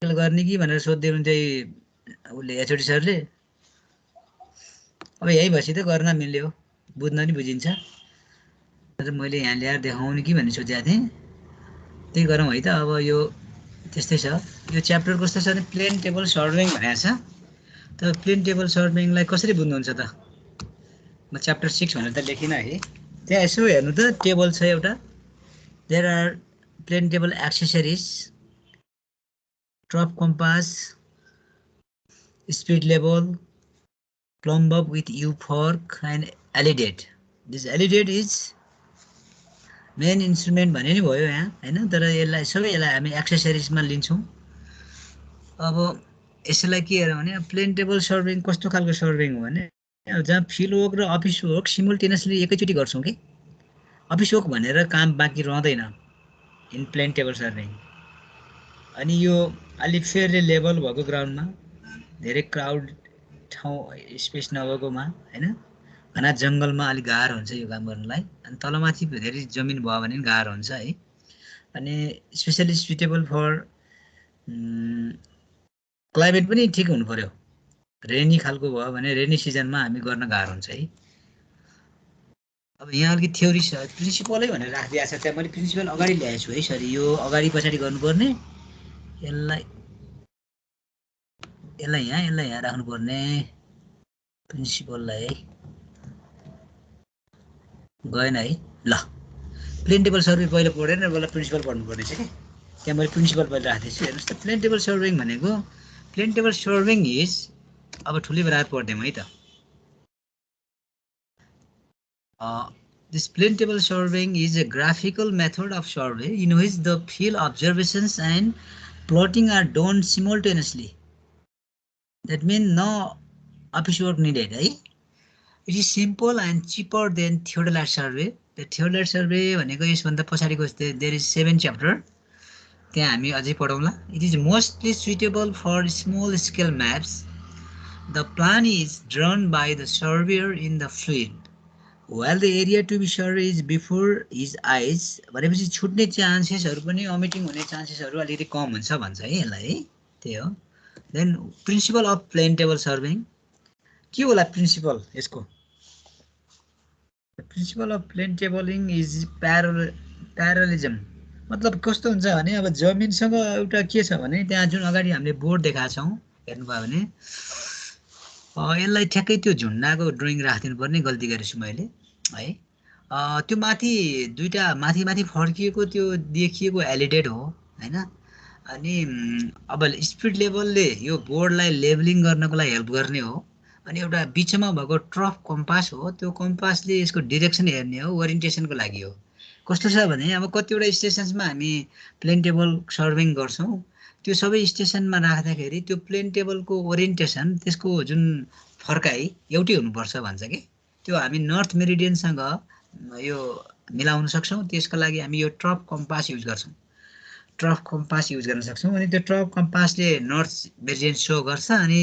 गर्ने कि भनेर सोध्दै हुनुहुन्थ्यो उसले एचओडी सरले। अब यही भएपछि त गर्न मिल्यो, बुझ्न नि बुझिन्छ। तर मैले यहाँ ल्याएर देखाउनु कि भन्ने सोचेको थिएँ, त्यही गरौँ है त। अब यो त्यस्तै छ। यो च्याप्टर कस्तो छ भने प्लेन टेबल सर्टिङ भनेको छ। त प्लेन टेबल सर्टिङलाई कसरी बुझ्नुहुन्छ त? म च्याप्टर 6 भनेर त लेखिनँ है। त्यहाँ यसो हेर्नु त, टेबल छ एउटा, there are plain table accessories, trough compass, spirit level, plumb bob with U fork and alidate. This alidate is main instrument भने नि भयो यहाँ हैन, तर यसलाई सबै यसलाई हामी एक्सेसरिजमा लिन्छौँ। अब यसलाई के हेर भने प्लेन टेबल सर्भिङ कस्तो खालको सर्भिङ हो भने जहाँ फिल्ड वर्क र अफिस वर्क सिमुल्टेनियसली एकैचोटि गर्छौँ कि अफिस वर्क भनेर काम बाँकी रहँदैन इन प्लेन टेबल सर्भिङ। अनि यो अलिक फेयरली लेभल भएको ग्राउन्डमा, धेरै क्राउड ठाउँ स्पेस नभएकोमा हैन, घना जङ्गलमा अलिक गाह्रो हुन्छ यो काम गर्नलाई। अनि तलमाथि धेरै जमिन भयो भने गाह्रो हुन्छ है। अनि स्पेसली सुटेबल फर क्लाइमेट पनि ठिक हुनु पर्यो। रेनी खालको भयो भने रेनी सिजनमा हामी गर्न गाह्रो हुन्छ है। अब यहाँ अलिकति थ्योरी छ, प्रिन्सिपलै भनेर राखिदिएको छ त्यहाँ। मैले प्रिन्सिपल अगाडि ल्याएको छु है सरी, यो अगाडि पछाडि गर्नुपर्ने। यसलाई यहाँ राख्नुपर्ने प्रिन्सिपललाई है। गएन है। ल प्लेन टेबल सर्भिङ पहिला पढेर पहिला प्रिन्सिपल पढ्नुपर्ने छ कि। त्यहाँ मैले प्रिन्सिपल पहिला राखेको छु। हेर्नुहोस् त, प्लेन टेबल सर्भिङ भनेको प्लेन टेबल सर्भिङ इज, अब ठुलै बराबर पढ्दिउँ है त। This plane table surveying is a graphical method of survey in which the field observations and plotting are done simultaneously. That means no office work needed. Right? It is simple and cheaper than theodolite survey. The theodolite survey भनेको यसभन्दा पछाडिको there is 7 chapter. त्यहाँ हामी अझै पढौँला। It is mostly suitable for small scale maps. The plan is drawn by the surveyor in the field. While the area to be surveyed is before his eyes, भनेपछि छुट्ने चान्सेसहरु पनि ओमिटिङ हुने चान्सेसहरु अलिकति कम हुन्छ भन्छ है यसलाई है। त्यही हो। Then principle of plane table surveying के होला प्रिन्सिपल यसको? Principle of plane tabling is parallelism. मतलब कस्तो हुन्छ भने अब जमिनसँग एउटा के छ भने त्यहाँ जुन अगाडि हामीले बोर्ड देखाएको छौं हेर्नुभयो भने यसलाई ठ्याक्कै त्यो झुन्डाको ड्रइङ राखिदिनु पर्ने, गल्ती गरेछु मैले है। त्यो माथि दुईटा माथि फर्किएको त्यो देखिएको एलिडेट हो हैन। अनि अब स्पिड लेभलले यो बोर्डलाई लेभलिङ गर्नको लागि हेल्प गर्ने हो। अनि एउटा बिचमा भएको ट्रफ कम्पास हो, त्यो कम्पासले यसको डाइरेक्सन हेर्ने हो, ओरिएन्टेसनको लागि हो। कस्तो छ भने अब कतिवटा स्टेशन्समा हामी प्लेन टेबल सर्भिङ गर्छौं, त्यो सबै स्टेशनमा राख्दाखेरि त्यो प्लेन टेबलको ओरिएन्टेसन त्यसको जुन फर्काइ एउटै हुनुपर्छ भन्छ के। त्यो हामी नर्थ मेरिडियनसँग यो मिलाउन सक्छौं। त्यसको लागि हामी यो ट्रफ कम्पास युज गर्छौं, ट्रफ कम्पास युज गर्न सक्छौं। अनि त्यो ट्रफ कम्पासले नर्थ मेरिडियन सो गर्छ। अनि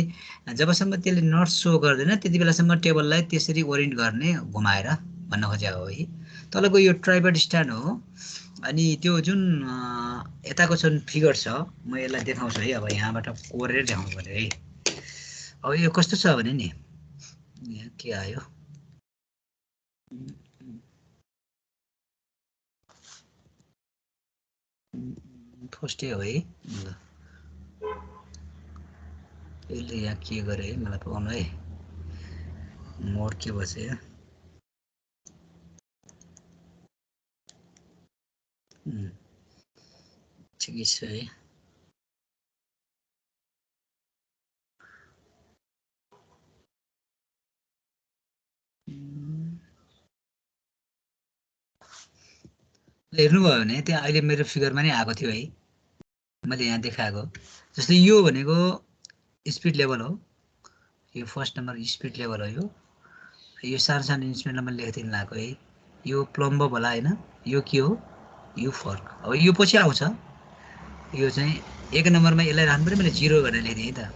जबसम्म त्यसले नर्थ सो गर्दैन त्यति बेलासम्म टेबललाई त्यसरी ओरिएन्ट गर्ने घुमाएर भन्न खोजेको हो है। तलको यो ट्राइपड स्ट्यान्ड हो। अनि त्यो जुन यताको जुन फिगर छ म यसलाई देखाउँछु है। अब यहाँबाट कोरेर देखाउनु पर्यो है। अब यो कस्तो छ भने नि यहाँ के आयो, फर्स्टै हो है। ल यसले यहाँ के गरे है मलाई पाउनु है, मोड के बस्यो ठिकै छ है। हेर्नुभयो भने त्यहाँ अहिले मेरो फिगरमा नै आएको थियो है, मैले यहाँ देखाएको। जस्तै यो भनेको स्पिड लेभल हो, यो फर्स्ट नम्बर स्पिड लेभल हो। यो सानो सानो इन्स्ट्रुमेन्टलाई मैले लेखिदिनु लगाएको है। यो प्लम्ब होला हैन, यो के हो, यो फर्क। अब यो पछि आउँछ, यो चाहिँ 1 नम्बरमा यसलाई राख्नु पर्यो। मैले 0 भनेर लेखिदिएँ त।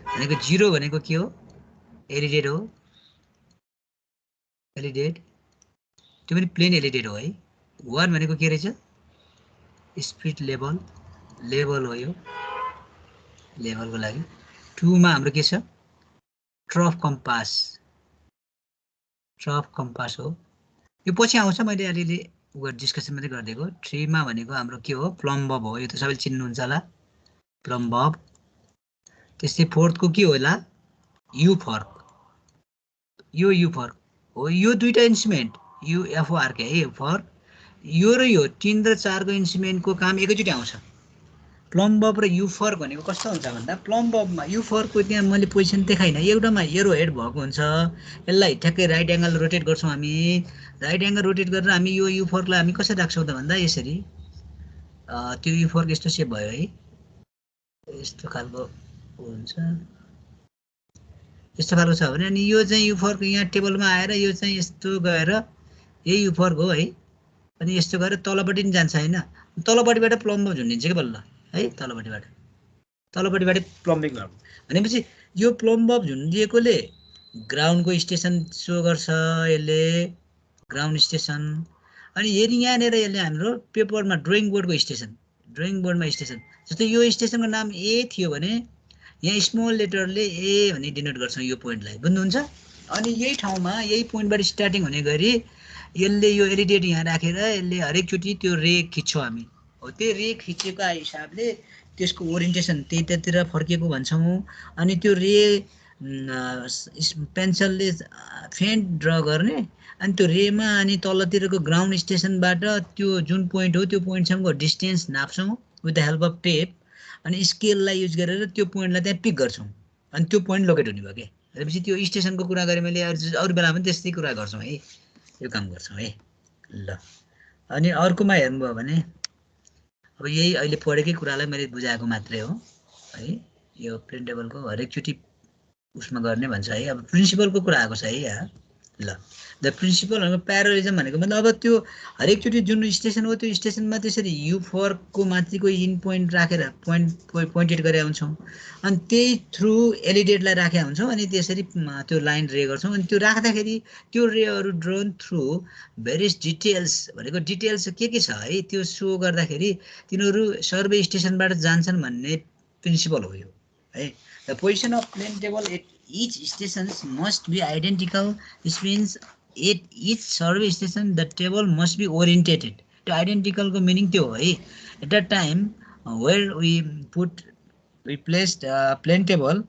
भनेको 0 भनेको के हो, एलिडेट हो, एलिडेट त्यो पनि प्लेन एलिडेट हो है। 1 भनेको के रहेछ, स्पिड लेभल, लेभल हो यो। लेभलको लागि 2 मा हाम्रो के छ ट्रफ कम्पास हो यो पछि आउँछ मैले अलिअलि डिस्कसन मात्रै गरिदिएको 3 मा भनेको हाम्रो के हो प्लम बब हो यो त सबैले चिन्नुहुन्छ होला प्लम बब त्यस्तै 4th को के होला यु फर्क हो यो दुईटा इन्स्ट्रुमेन्ट युएफओआर के है फर्क यो र यो 3 र 4 को इन्स्ट्रुमेन्टको काम एकैचोटि आउँछ प्लम बब र यु फर्क भनेको कस्तो हुन्छ भन्दा प्लम बबमा यु फर्कको त्यहाँ मैले पोजिसन देखाइन एउटामा एरो हेड भएको हुन्छ यसलाई ठ्याक्कै राइट एङ्गल रोटेट गर्छौँ हामी राइट एङ्गल रोटेट गरेर हामी यो यु फर्कलाई हामी कसरी राख्छौँ त भन्दा यसरी त्यो यु फर्क यस्तो सेप भयो है यस्तो खालको हुन्छ यस्तो खालको छ भने अनि यो चाहिँ यु फर्क यहाँ टेबलमा आएर यो चाहिँ यस्तो गएर यही यु फर्क हो है अनि यस्तो गरेर तलपट्टि नि जान्छ हैन तलपट्टिबाट प्लम बब झुन्डिन्छ के बल्ल है तलपट्टिबाट प्लम्बिङ भएको भनेपछि यो प्लम बब झुन्डिएकोले ग्राउन्डको स्टेसन सो गर्छ यसले ग्राउन्ड स्टेसन अनि हेरि यहाँनिर यसले हाम्रो पेपरमा ड्रइङ बोर्डमा स्टेसन जस्तै यो स्टेसनको नाम ए थियो भने यहाँ स्मल लेटरले ए भने डिनोट गर्छौँ यो पोइन्टलाई बुझ्नुहुन्छ अनि यही ठाउँमा यही पोइन्टबाट स्टार्टिङ हुने गरी यसले यो एलिडेट यहाँ राखेर यसले हरेकचोटि त्यो रे खिच्छौँ हामी हो त्यो रे खिचेको हिसाबले त्यसको ओरिएन्टेसन त्यतातिर फर्किएको भन्छौँ अनि त्यो रे पेन्सिलले फेन्ट ड्र गर्ने अनि त्यो रेमा अनि तलतिरको ग्राउन्ड स्टेसनबाट त्यो जुन पोइन्ट हो त्यो पोइन्टसम्मको डिस्टेन्स नाप्छौँ with the help of tape अनि स्केललाई युज गरेर त्यो पोइन्टलाई त्यहाँ पिक गर्छौँ अनि त्यो पोइन्ट लोकेट हुने भयो क्या भनेपछि त्यो स्टेसनको कुरा गरेँ मैले अरू बेला पनि त्यस्तै कुरा गर्छौँ है यो काम गर्छौँ है ल अनि अर्कोमा हेर्नुभयो भने अब यही अहिले पढेकै कुरालाई मैले बुझाएको मात्रै हो है यो प्रिन्टेबलको हरेकचोटि उसमा गर्ने भन्छ है अब प्रिन्सिपलको कुरा आएको छ है यहाँ ल द प्रिन्सिपल भनेको प्यारलिजम भनेको मतलब अब त्यो हरेकचोटि जुन स्टेसन हो त्यो स्टेसनमा त्यसरी यु फर्कको माथिको इन पोइन्ट राखेर पोइन्टेड गरेर आउँछौँ अनि त्यही थ्रु एलिडेटलाई राखेका हुन्छौँ अनि त्यसरी त्यो लाइन रे गर्छौँ अनि त्यो राख्दाखेरि त्यो रेहरू ड्रोन थ्रु भेरियस डिटेल्स भनेको डिटेल्स के छ है त्यो सो गर्दाखेरि तिनीहरू सर्वे स्टेसनबाट जान्छन् भन्ने प्रिन्सिपल हो यो है the position of plane table at each stations must be identical. This means at each survey station the table must be orientated. The identical ko meaning त्यो है at that time where we placed plane table,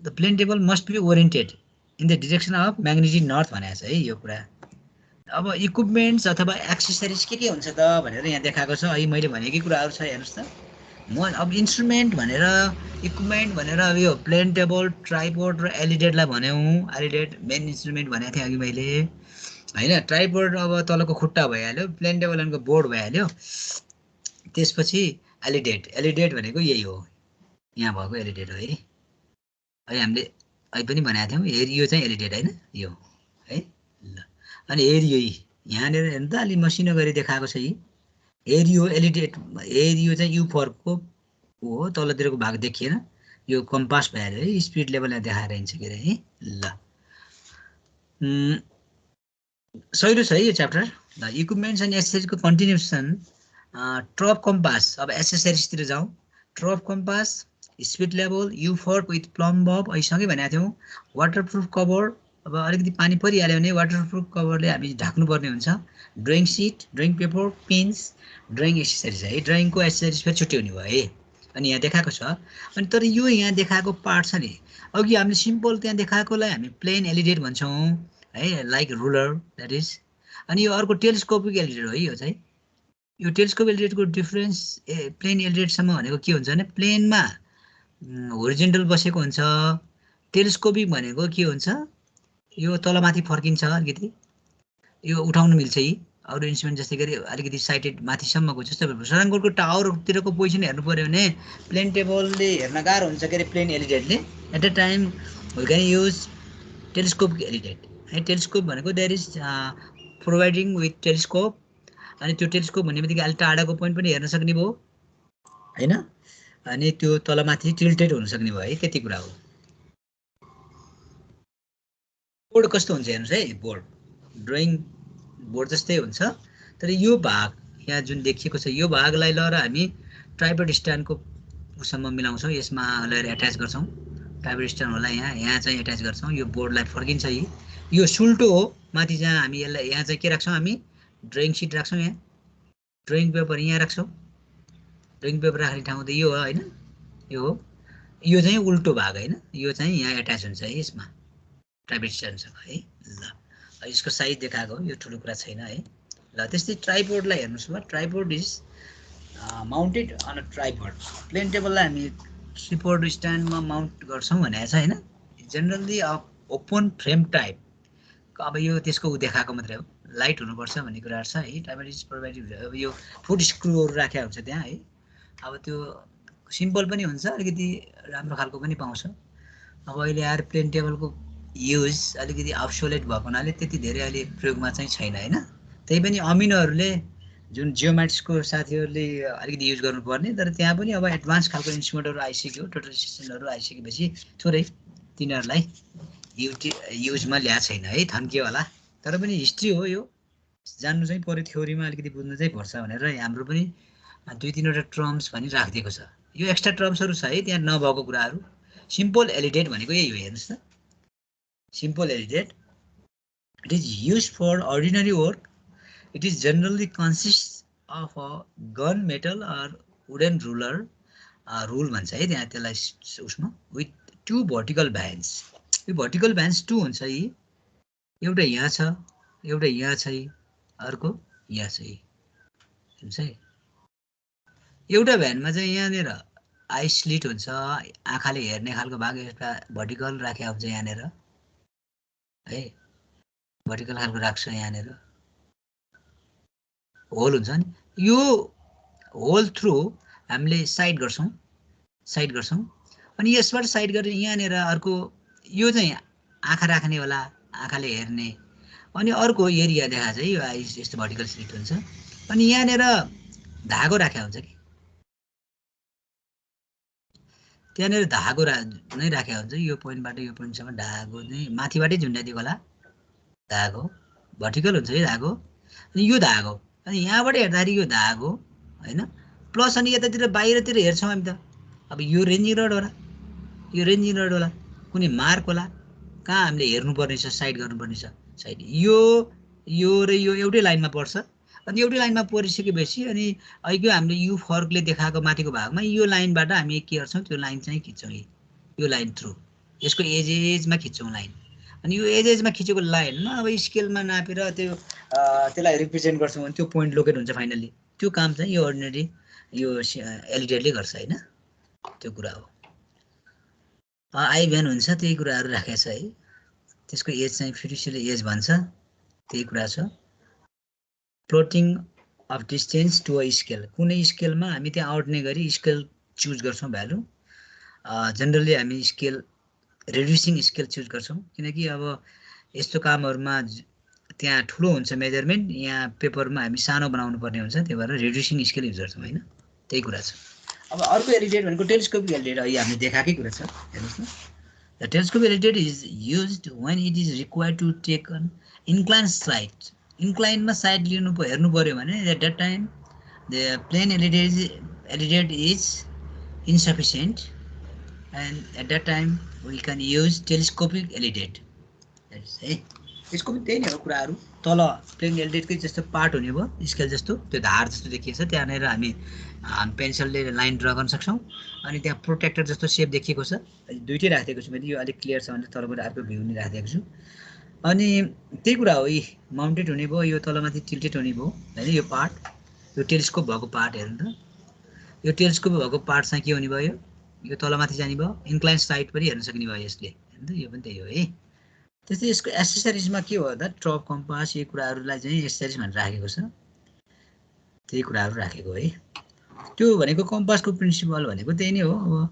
the plane table must be oriented in the direction of magnitude north भनेको छ है यो कुरा अब equipments अथवा accessories के हुन्छ त भनेर यहाँ देखाएको छ है मैले भनेकै कुराहरू छ हेर्नुस् त म अब इन्स्ट्रुमेन्ट भनेर इक्विपमेन्ट भनेर अब यो प्लेन टेबल ट्राइपोड र एलिडेटलाई भन्यौँ एलिडेट मेन इन्स्ट्रुमेन्ट भनेको थिएँ अघि मैले हैन ट्राइपोड अब तलको खुट्टा भइहाल्यो प्लेन टेबल भनेको बोर्ड भइहाल्यो त्यसपछि एलिडेट भनेको यही हो यहाँ भएको एलिडेट हो है हामीले अहिले पनि भनेको थियौँ हेरि यो चाहिँ एलिडेट हैन यो है ल अनि हेरि यही यहाँनिर हेर्नु त अलि मसिनो गरी देखाएको छ यी एरियो एलिडेट एरियो चाहिँ यु फर्कको हो तलतिरको भाग देखिएन यो कम्पास भइहाल्यो है स्पिड लेभल देखाएर हिँड्छ के अरे है ल सहिलो छ है यो च्याप्टर ल इक्विपमेन्ट्स एन्ड एक्सेसरिजको कन्टिन्युसन ट्रप कम्पास अब एक्सेसरिजतिर जाउँ trough compass spirit level U fork with plumb bob अहिलेसँगै भनेको थियौँ वाटरप्रुफ कभर अब अलिकति पानी परिहाल्यो भने वाटरप्रुफ कभरले हामी ढाक्नुपर्ने हुन्छ drawing sheet drawing paper pens drawing accessories है ड्रइङको एक्सेसरिज फेरि छुट्टै हुने भयो है अनि यहाँ देखाएको छ अनि तर यो यहाँ देखाएको पार्ट छ नि अघि हामीले सिम्पल त्यहाँ देखाएकोलाई हामी प्लेन एलिडेट भन्छौँ है लाइक रुलर द्याट इज अनि यो अर्को टेलिस्कोपिक एलिडेट हो है यो चाहिँ यो टेलिस्कोप एलिडेटको डिफरेन्स प्लेन एलिडेटसम्म भनेको के हुन्छ भने प्लेनमा होरिजेन्टल बसेको हुन्छ टेलिस्कोपिक भनेको के हुन्छ यो तलमाथि फर्किन्छ अलिकति यो उठाउनु मिल्छ यी अरू इन्स्ट्रुमेन्ट जस्तै गरी अलिकति साइटेड माथिसम्मको जस्तो सराङकोटको टावरतिरको पोजिसन हेर्नु पऱ्यो भने प्लेन टेबलले हेर्न गाह्रो हुन्छ के अरे प्लेन एलिडेटले at the time we can use telescopic alidade है टेलिस्कोप भनेको there is providing with telescope अनि त्यो टेलिस्कोप भन्ने बित्तिकै अलिक टाढाको पोइन्ट पनि हेर्न सक्ने भयो हैन अनि त्यो तलमाथि टिल्टेड हुन सक्ने भयो है त्यति कुरा हो बोर्ड कस्तो हुन्छ हेर्नुस् है बोर्ड ड्रइङ बोर्ड जस्तै हुन्छ तर यो भाग यहाँ जुन देखिएको छ यो भागलाई लएर हामी ट्राइपोड स्ट्यान्डको उसम्म मिलाउँछौँ, यसमा लगेर एट्याच गर्छौँ, टाइबर स्ट्यान्ड होला यहाँ चाहिँ एट्याच गर्छौँ, यो बोर्डलाई फर्किन्छ। यो सुल्टो हो, माथि जहाँ हामी यसलाई यहाँ चाहिँ के राख्छौँ, हामी ड्रइङ सिट राख्छौँ, यहाँ ड्रइङ पेपर यहाँ राख्छौँ, ड्रइङ पेपर राख्ने ठाउँ त यो हो होइन, यो हो, यो चाहिँ उल्टो भाग होइन, यो चाहिँ यहाँ एट्याच हुन्छ है यसमा टाइबर स्ट्यान्डसँग है। ल यसको साइज देखाएको, यो ठुलो कुरा छैन है। ल त्यस्तै ट्राइपोडलाई हेर्नुहोस्, ल tripod is mounted on a tripod. Plane टेबललाई हामी ट्राइपोड स्ट्यान्डमा माउन्ट गर्छौँ भनेको छ होइन। जेनरली ओपन फ्रेम टाइप, अब यो त्यसको देखाएको मात्रै हो, लाइट हुनुपर्छ भन्ने कुराहरू छ है। टाइबर इज प्रोभाइडेड, अब यो फुट स्क्रुहरू राखेको हुन्छ त्यहाँ है। अब त्यो सिम्पल पनि हुन्छ, अलिकति राम्रो खालको पनि पाउँछ। अब अहिले आएर प्लेन टेबलको युज अलिकति अब्सोलेट भएको हुनाले त्यति धेरै अहिले प्रयोगमा चाहिँ छैन होइन। त्यही पनि अमिनोहरूले जुन जियोमेट्रिक्सको साथीहरूले अलिकति युज गर्नुपर्ने, तर त्यहाँ पनि अब एडभान्स खालको इन्स्ट्रुमेन्टहरू आइसक्यो, टोटल सिस्टमहरू आइसकेपछि थोरै तिनीहरूलाई युजमा ल्याएको छैन है, थन्कियो होला। तर पनि हिस्ट्री हो यो, जान्नु चाहिँ पऱ्यो, थ्योरीमा अलिकति बुझ्नु चाहिँ पर्छ भनेर हाम्रो पनि 2-3वटा टर्म्स भनी राखिदिएको छ। यो एक्स्ट्रा टर्म्सहरू छ है त्यहाँ नभएको कुराहरू। सिम्पल एलिडेट भनेको यही हो, हेर्नुहोस् त, simple alidade, it is use for ordinary work, it is generally consist of a gun metal or wooden ruler, rule भन्छ है त्यहाँ त्यसलाई उसमा, विथ 2 भर्टिकल भ्यान्स। यो भर्टिकल भ्यान्स 2 हुन्छ यी, एउटा यहाँ छ, एउटा यहाँ छ, अर्को यहाँ छ हुन्छ है। एउटा भ्यानमा चाहिँ यहाँनिर आई स्लिट हुन्छ, आँखाले हेर्ने खालको भाग एउटा भर्टिकल राखेको हुन्छ यहाँनिर है, भर्टिकल खालको राख्छ यहाँनिर, होल हुन्छ नि, यो होल थ्रु हामीले साइड गर्छौँ, अनि यसबाट साइड गरेर यहाँनिर अर्को, यो चाहिँ आँखा राख्ने होला, आँखाले हेर्ने, अनि अर्को एरिया देखाएको छ है, यो आई यस्तो भर्टिकल स्लिट हुन्छ। अनि यहाँनिर धागो राखेको हुन्छ कि, त्यहाँनिर धागो नै राखेको हुन्छ, यो पोइन्टबाट यो पोइन्टसम्म धागो नै माथिबाटै झुन्ड्याइदिएको होला, धागो भर्टिकल हुन्छ है धागो, अनि यो धागो, अनि यहाँबाट हेर्दाखेरि यो धागो होइन, प्लस अनि यतातिर बाहिरतिर हेर्छौँ हामी त, अब यो रेन्जिङ रड होला, यो रेन्जिङ रड होला, कुनै मार्क होला, कहाँ हामीले हेर्नुपर्ने छ, साइड गर्नुपर्ने छ, साइड यो र यो एउटै लाइनमा पर्छ। अनि एउटै लाइनमा परिसकेपछि अनि अहिले हामीले यु फर्कले देखाएको माथिको भागमा यो लाइनबाट हामी के गर्छौँ, त्यो लाइन चाहिँ खिच्छौँ, यो लाइन थ्रु, यसको एजमा खिच्छौँ लाइन। अनि यो एजमा खिचेको लाइनमा अब स्केलमा नापेर त्यसलाई रिप्रेजेन्ट गर्छौँ भने त्यो पोइन्ट लोकेट हुन्छ फाइनली। त्यो काम चाहिँ यो अर्डिनरी यो एलिडेटले गर्छ होइन, त्यो कुरा हो। आई भ्यान हुन्छ, त्यही कुराहरू राखेको छ है। त्यसको एज चाहिँ फिडुसियल एज भन्छ, त्यही कुरा छ। Plotting of distance to a scale, कुनै स्केलमा हामी त्यहाँ आउट्ने गरी स्केल चुज गर्छौँ भ्यालु। जेनरली हामी स्केल रिड्युसिङ स्केल चुज गर्छौँ, किनकि अब यस्तो कामहरूमा त्यहाँ ठुलो हुन्छ मेजरमेन्ट, यहाँ पेपरमा हामी सानो बनाउनु पर्ने हुन्छ, त्यही भएर रिड्युसिङ स्केल युज गर्छौँ होइन, त्यही कुरा छ। अब अर्को एलिडेट भनेको टेलिस्कोपिक एलिडेट, अहिले हामीले देखाएकै कुरा छ, हेर्नुहोस् न। The telescopic alidade is used when it is required to take on incline side, इन्क्लाइनमा साइड हेर्नु पऱ्यो भने at that time the plane alidade is insufficient, and at that time we can use telescopic alidade है। यसको पनि त्यही नै हो कुराहरू, तल प्लेन एलिडेटकै जस्तो पार्ट हुने भयो, स्केल जस्तो त्यो धार जस्तो देखिएको छ, त्यहाँनिर हामी पेन्सिलले लाइन ड्र गर्न सक्छौँ। अनि त्यहाँ प्रोटेक्टर जस्तो सेप देखिएको छ, दुइटै राखिदिएको छु मैले, यो अलिक क्लियर छ भने तलबाट अर्को भ्यू नि राखिदिएको छु। अनि त्यही कुरा हो, यी माउन्टेड हुने भयो, यो तलमाथि टिल्टेड हुने भयो होइन, यो पार्ट, यो टेलिस्कोप भएको पार्ट हेर्नु त, यो टेलिस्कोप भएको पार्ट चाहिँ के हुने भयो, यो तलमाथि जाने भयो, इन्क्लाइन साइड पनि हेर्न सक्ने भयो यसले हेर्नु त, यो पनि त्यही हो है। त्यस्तै यसको एसेसरिजमा के हो त, ट्रप कम्पास, यो कुराहरूलाई चाहिँ एसेसरिज भनेर राखेको छ, त्यही कुराहरू राखेको है। त्यो भनेको कम्पासको प्रिन्सिपल भनेको त्यही नै हो। अब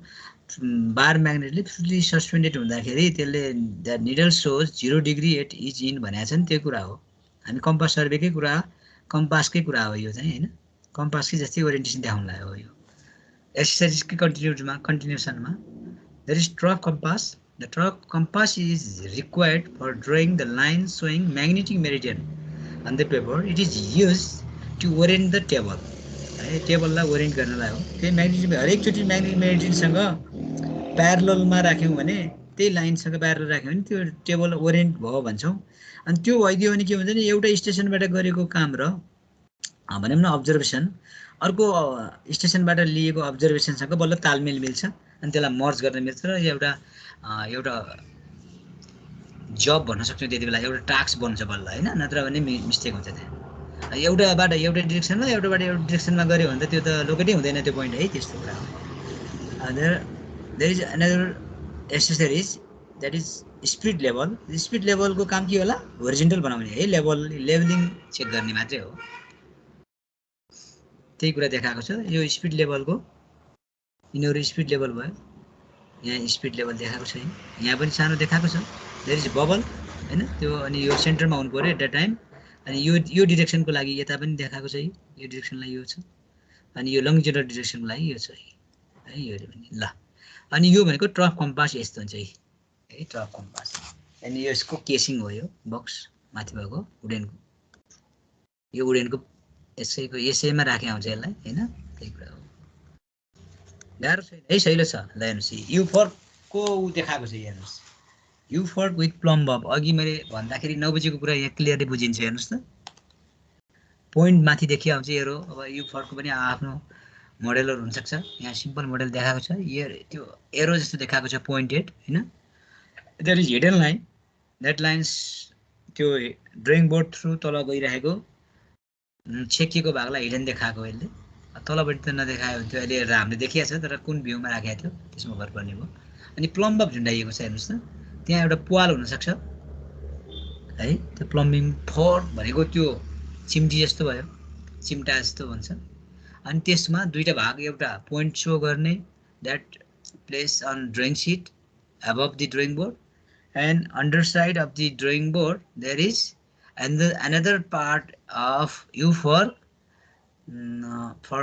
बार म्याग्नेटले फ्रिली सस्पेन्डेड हुँदाखेरि त्यसले the needle shows 0 degree at each end भनेको छ नि, त्यो कुरा हो। हामी कम्पास सर्वेकै कुरा, कम्पासकै कुरा हो यो चाहिँ होइन, कम्पासकै जस्तै ओरिएन्टेसन देखाउनु लाग्यो हो यो एसेसरिजकै कन्टिन्युसनमा। There is trough compass, the truck compass is required for drawing the line showing magnetic meridian on the paper. It is used to orient the table. है टेबललाई ओरिएन्ट गर्नलाई हो त्यही म्याग्नेटिक हरेकचोटि म्याग्नेटिक मेरिडियनसँग प्यारललमा राख्यौँ भने त्यही लाइनसँग प्यारल राख्यौँ भने त्यो टेबल ओरिएन्ट भयो भन्छौँ अनि त्यो भइदियो भने के हुन्छ नि एउटा स्टेसनबाट गरेको काम र भनौँ न अब्जर्भेसन अर्को स्टेसनबाट लिएको अब्जर्भेसनसँग बल्ल तालमेल मिल्छ अनि त्यसलाई मर्ज गर्न मिल्छ र एउटा एउटा जब भन्न सक्छौँ त्यति बेला एउटा टास्क बन्छ बल्ल होइन नत्र भने मिस्टेक हुन्छ त्यहाँ एउटाबाट एउटा डिरेक्सनमा एउटाबाट एउटा डिरेक्सनमा गऱ्यो भने त त्यो त लोकेटै हुँदैन त्यो पोइन्ट है त्यस्तो कुरा हो there is another accessories that is spirit लेभलको काम के होला होरिजेन्टल बनाउने है लेभलिङ चेक गर्ने मात्रै हो त्यही कुरा देखाएको छ यो स्पिड लेभलको यिनीहरू स्पिड लेभल भयो यहाँ स्पिड लेभल देखाएको छ यहाँ पनि सानो देखाएको छ देयर इज बबल हैन त्यो अनि यो सेन्टरमा हुनु पर्यो एट द टाइम अनि यो डिरेक्सनको लागि यता पनि देखाएको छ यो डिरेक्सनलाई यो छ अनि यो लङ्जिट्युडल डिरेक्सनको लागि यो छ है यो पनि ल अनि यो भनेको ट्रफ कम्पास यस्तो हुन्छ है ट्रफ कम्पास अनि यसको केसिङ हो यो बक्स माथि भएको वुडेनको यो वुडेनको यसैमा राखे आउँछ यसलाई हैन त्यही कुरा हो गाह्रो छैन है सहिलो छ ल हेर्नुहोस् यु फर्कको देखाएको छ हेर्नुहोस् यु फर्क विथ प्लम बब अघि मैले भन्दाखेरि नबुझेको कुरा यहाँ क्लियरली बुझिन्छ हेर्नुहोस् त पोइन्ट माथि देखि आउँछ एरो अब यु फर्कको पनि आफ्नो मोडलहरू हुनसक्छ यहाँ सिम्पल मोडल देखाएको छ त्यो एरो जस्तो देखाएको छ पोइन्टेड हैन there is hidden line that lines त्यो ड्रइङ बोर्ड थ्रु तल गइरहेको छेकिएको भागलाई हिडन देखाएको यसले तलपट्टि त नदेखायो भने त्यो अहिले हामीले देखिएको छ तर कुन भ्यूमा राखेको थियो त्यसमा भर पर्ने भयो अनि प्लम्ब झुन्डाइएको छ हेर्नुहोस् त त्यहाँ एउटा पाल हुनसक्छ है त्यो प्लम्बिङ फोर्क भनेको त्यो चिम्टी जस्तो भयो चिम्टा जस्तो भन्छ अनि त्यसमा दुईटा भाग एउटा पोइन्ट सो गर्ने that place on drawing sheet above the drawing board and underside of the drawing board there is another part of U for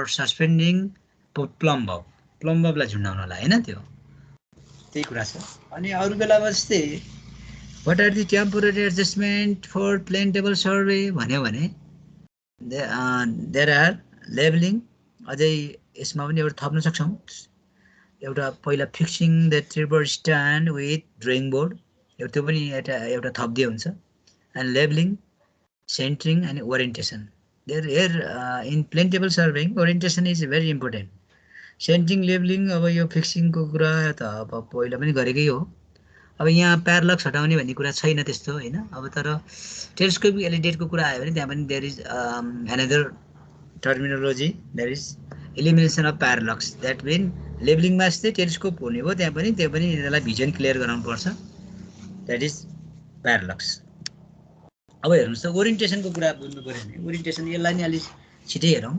suspending plumb bob लाई झुन्डाउनलाई हैन त्यो त्यही कुरा छ अनि अरु बेलामा जस्तै what are the temporary adjustment for plane table survey भन्यो भने there are labeling अझै यसमा पनि एउटा थप्न सक्छौं एउटा पहिला fixing the tribar stand with drawing board त्यो पनि एउटा थप्दिए हुन्छ and labelling centring and orientation there here in plane table surveying orientation is very important centring labelling अब यो फिक्सिङको कुरा त अब पहिला पनि गरेकै हो अब यहाँ प्यारलक्स हटाउने भन्ने कुरा छैन त्यस्तो हैन अब तर टेलिस्कोपिक एलिडेटको कुरा आयो भने त्यहाँ पनि there is another terminology there is elimination of parallax that mean लेबलिङमा जस्तै टेलिस्कोप हुने भयो त्यहाँ पनि त्यो पनि यसलाई भिजन क्लियर गराउनु पर्छ द्याट इज प्यारलक्स अब हेर्नुहोस् त ओरिएन्टेसनको कुरा बुझ्नु पर्यो भने ओरिएन्टेसन यसलाई नि अलि छिटै हेरौँ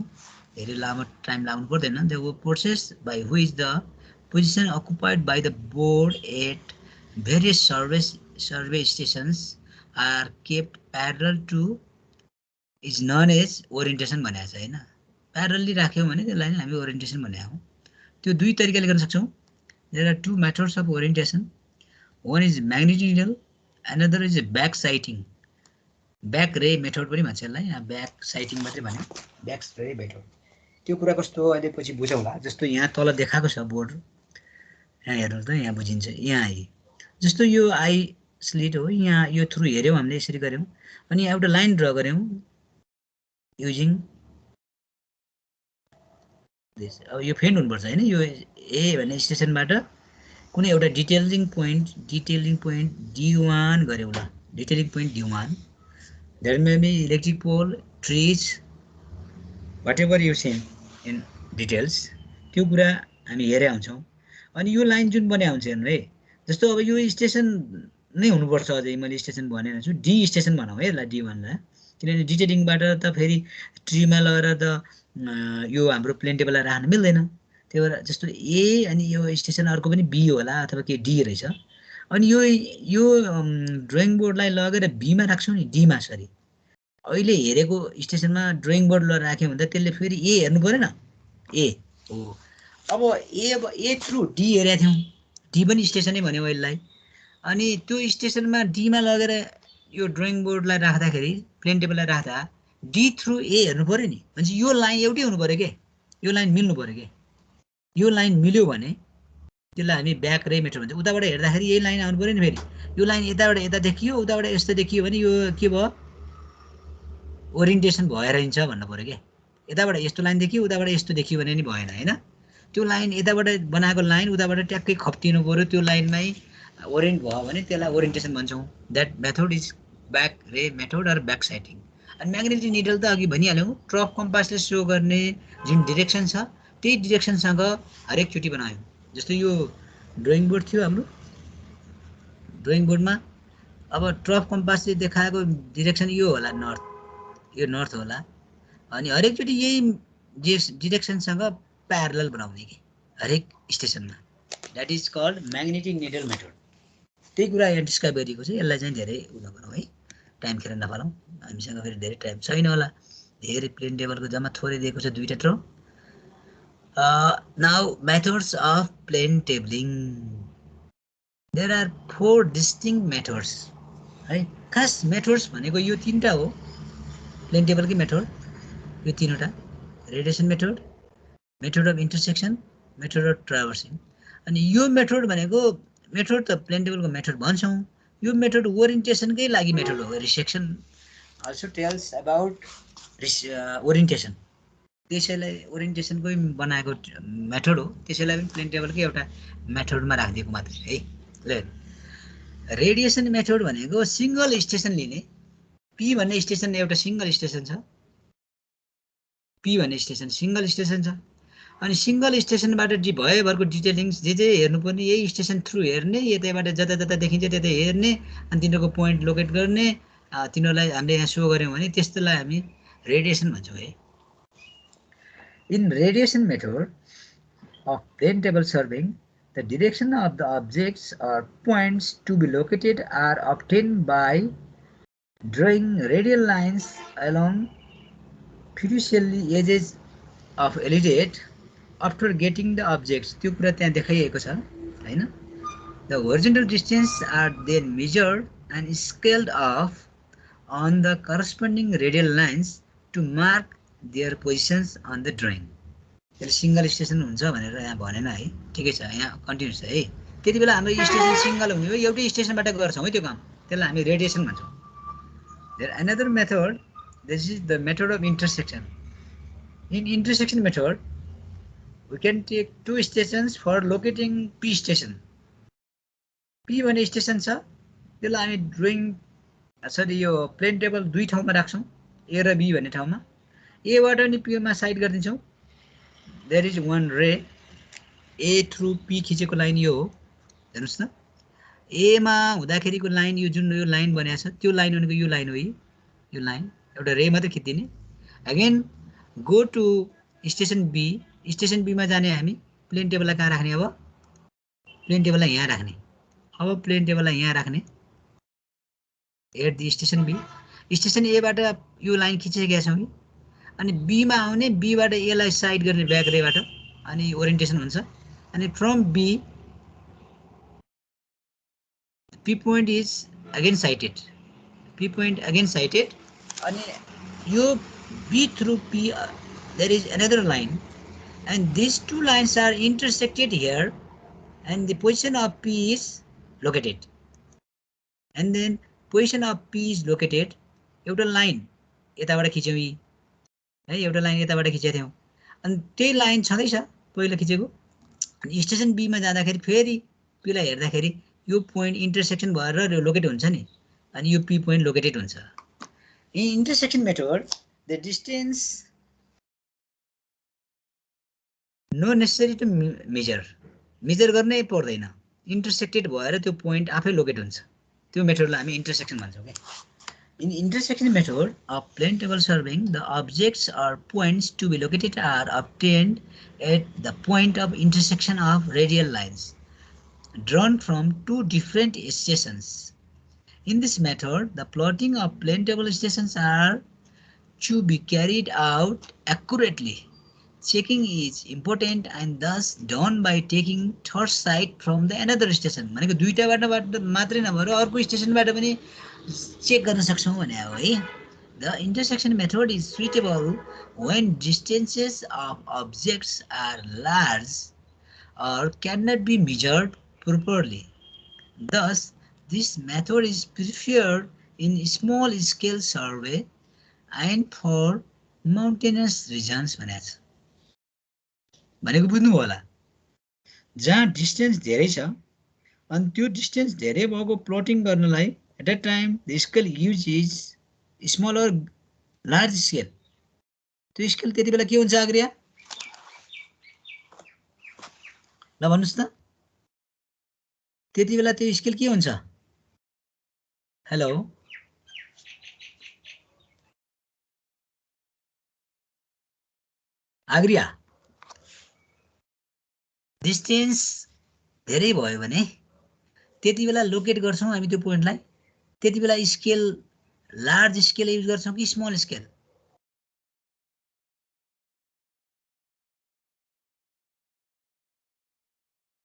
धेरै लामो टाइम लाग्नु पर्दैन the process by which the position occupied by the board at various survey stations are kept parallel to is known as orientation भनेको छ हैन प्यारलली राख्यौँ भने त्यसलाई नै हामी ओरिएन्टेसन भनेको हौ त्यो दुई तरिकाले गर्न सक्छौँ there are two methods of orientation one is magnetical another is back sighting back ray method पनि भन्छ यसलाई यहाँ ब्याक साइटिङ मात्रै भन्यो ब्याक रे मेथड त्यो कुरा कस्तो हो अहिले पछि बुझौँला जस्तो यहाँ तल देखाएको छ बोर्ड यहाँ हेर्नुहोस् त यहाँ बुझिन्छ यहाँ है जस्तो यो आई स्लिट हो यहाँ यो थ्रु हेऱ्यौँ हामीले यसरी गऱ्यौँ अनि एउटा लाइन ड्र गऱ्यौँ युजिङ अब यो फेन्ड हुनुपर्छ हैन यो ए भन्ने स्टेसनबाट कुनै एउटा डिटेलिङ पोइन्ट D1 गऱ्यौँ ल detailing point D1 there may be electric pole trees whatever you seem in details त्यो कुरा हामी हेरे आउँछौँ अनि यो लाइन जुन बने आउँछ हेर्नु है जस्तो अब यो स्टेसन नै हुनुपर्छ अझै मैले स्टेसन भनेर छु डी स्टेसन भनौँ है यसलाई D1 लाई किनभने डिटेलिङबाट त फेरि ट्रीमा लगेर त यो हाम्रो प्लेन टेबललाई राख्न मिल्दैन त्यही भएर जस्तो ए अनि यो स्टेसन अर्को पनि बी होला अथवा के डी रहेछ अनि यो ड्रइङ बोर्डलाई लगेर बीमा राख्छौँ नि डीमा सरी अहिले हेरेको स्टेसनमा ड्रइङ बोर्ड लगेर राख्यौँ भने त त्यसले फेरि ए हेर्नु परेन ए हो अब ए थ्रु डी हेरेका थियौँ डी पनि स्टेसनै भन्यो यसलाई अनि त्यो स्टेसनमा डीमा लगेर यो ड्रइङ बोर्डलाई राख्दाखेरि प्लेन टेबललाई राख्दा डी थ्रु ए हेर्नु पर्यो नि भनेपछि यो लाइन एउटै हुनु पर्यो के यो लाइन मिल्नु पर्यो के यो लाइन मिल्यो भने त्यसलाई हामी ब्याक रे मेथड भन्छ उताबाट हेर्दाखेरि यही लाइन आउनु पर्यो नि फेरि यो लाइन यताबाट यता देखियो उताबाट यस्तो देखियो भने यो के भयो ओरिएन्टेसन भएर हिँड्छ भन्नु पर्यो के यताबाट यस्तो लाइन देखियो उताबाट यस्तो देखियो भने नि भएन हैन त्यो लाइन यताबाट बनाएको लाइन उताबाट ट्याक्कै खप्तिनु पर्यो त्यो लाइनमै ओरिएन्ट भयो भने त्यसलाई ओरिएन्टेसन भन्छौँ that method is back ray method or back citing अनि म्याग्नेटिक निडल त अघि भनिहाल्यौँ ट्रफ कम्पासले सो गर्ने जुन डिरेक्सन छ त्यही डिरेक्सनसँग हरेकचोटि बनायौँ जस्तो यो ड्रइङ बोर्ड थियो हाम्रो ड्रइङ बोर्डमा अब ट्रफ कम्पासले देखाएको डिरेक्सन यो होला यो नर्थ होला अनि हरेकचोटि यही डिरेक्सनसँग प्यारलल बनाउने कि हरेक स्टेसनमा that is called magnetic needle method त्यही कुरा यहाँ डिस्क्राइब गरिएको छ यसलाई चाहिँ धेरै उयो गरौँ है टाइम खेर नफालौँ हामीसँग फेरि धेरै टाइम छैन होला धेरै प्लेन टेबलको जम्मा थोरै दिएको छ दुईटा ट्र now methods of plane tabling there are 4 distinct methods है खास मेथड्स भनेको यो तीनटा हो प्लेन टेबलकै मेथड यो तीनवटा radiation method method of intersection method of traversing अनि यो मेथड भनेको मेथड त प्लेन टेबलको मेथड भन्छौँ यो मेथड ओरिएन्टेसनकै लागि मेथड हो resection also tells about orientation त्यसैलाई ओरिएन्टेसनकै बनाएको मेथड हो त्यसैलाई पनि प्लेन टेबलकै एउटा मेथडमा राखिदिएको मात्रै है ल रेडिएसन मेथड भनेको सिंगल स्टेसन लिने पी भन्ने स्टेसन एउटा सिंगल स्टेसन छ पी भन्ने स्टेसन सिंगल स्टेसन छ अनि सिंगल स्टेसनबाट भएभरको डिटेलिङ्स जे हेर्नुपर्ने यही स्टेसन थ्रु हेर्ने यतैबाट जता जता देखिन्छ त्यतै हेर्ने अनि तिनीहरूको पोइन्ट लोकेट गर्ने तिनीहरूलाई हामीले यहाँ सो गऱ्यौँ भने त्यस्तोलाई हामी रेडिएसन भन्छौँ है in radiation method of plane table surveying the direction of the objects or points to be located are obtained by drawing radial lines along fiducially edges of elidate after getting the objects त्यो कुरा त्यहाँ देखाइएको छ हैन the horizontal distance are then measured and scaled off on the corresponding radial lines to mark their positions on the drawing त्यसले single station हुन्छ भनेर यहाँ भनेन है ठिकै छ यहाँ कन्टिन्यू छ है त्यति बेला हाम्रो स्टेसन सिंगल हुने हो एउटै स्टेसनबाट गर्छौँ है त्यो काम त्यसलाई हामी रेडिएसन भन्छौँ there another method this is the method of intersection in intersection method we can take two stations for locating P station P भन्ने स्टेसन छ त्यसलाई हामी ड्रइङ सरी यो प्लेन टेबल दुई ठाउँमा राख्छौँ A र B भन्ने ठाउँमा A बाट नि P मा साइड गर्दिन्छौँ there is one ray A through P खिचेको लाइन यो हो हेर्नुस् न A मा हुँदाखेरिको लाइन यो जुन यो लाइन बनेको छ त्यो लाइन भनेको यो लाइन हो यो लाइन एउटा रे मात्रै खिच्दिने again go to station B मा जाने हामी प्लेन टेबललाई कहाँ राख्ने अब प्लेन टेबललाई यहाँ राख्ने अब प्लेन टेबललाई यहाँ राख्ने at the station B station A बाट यो लाइन खिचेका छौँ अनि बी मा आउने बी बाट ए लाई साइड गर्ने ब्याक रेबाट अनि ओरिएन्टेसन हुन्छ अनि from B P point is again sighted. P point again sighted. And you B through P, there is another line, and these two lines are intersected here, and the position of P is located. And then position of P is located. एउटा line यताबाट खिच्यौँ है एउटा line यताबाट खिचेको थियौँ अनि त्यही लाइन छँदैछ पहिला खिचेको अनि स्टेसन बी मा जाँदाखेरि फेरि P लाई हेर्दाखेरि यो पोइन्ट इन्टरसेक्सन भएर लोकेट हुन्छ नि अनि यो P पोइन्ट लोकेटेड हुन्छ in intersection method the distance no necessary to measure गर्नै पर्दैन इन्टरसेक्टेड भएर त्यो पोइन्ट आफै लोकेट हुन्छ त्यो मेथडलाई हामी इन्टरसेक्सन भन्छौँ के in intersection method of plane table surveying the objects or points to be located are obtained at the point of intersection of radial lines drawn from two different stations. In this method, the plotting of plane table stations are to be carried out accurately. Checking is important and thus done by taking third sight from the another station. भनेको दुईटाबाट मात्रै नभएर अर्को स्टेसनबाट पनि check गर्न सक्छौँ भने हो है The intersection method is suitable when distances of objects are large or cannot be measured properly. Thus, this method is preferred in small-scale survey and for mountainous regions भनेको बुझ्नुभयो होला जहाँ डिस्टेन्स धेरै छ अनि त्यो डिस्टेन्स धेरै भएको प्लटिङ गर्नलाई at a time the scale use is small or large scale त्यो स्केल त्यति बेला के हुन्छ आग्रिया ल भन्नुस् त त्यति बेला त्यो स्केल के हुन्छ हेलो आग्रिया डिस्टेन्स धेरै भयो भने त्यति बेला लोकेट गर्छौं हामी त्यो पोइन्टलाई त्यति बेला स्केल लार्ज स्केल युज गर्छौं कि स्मल स्केल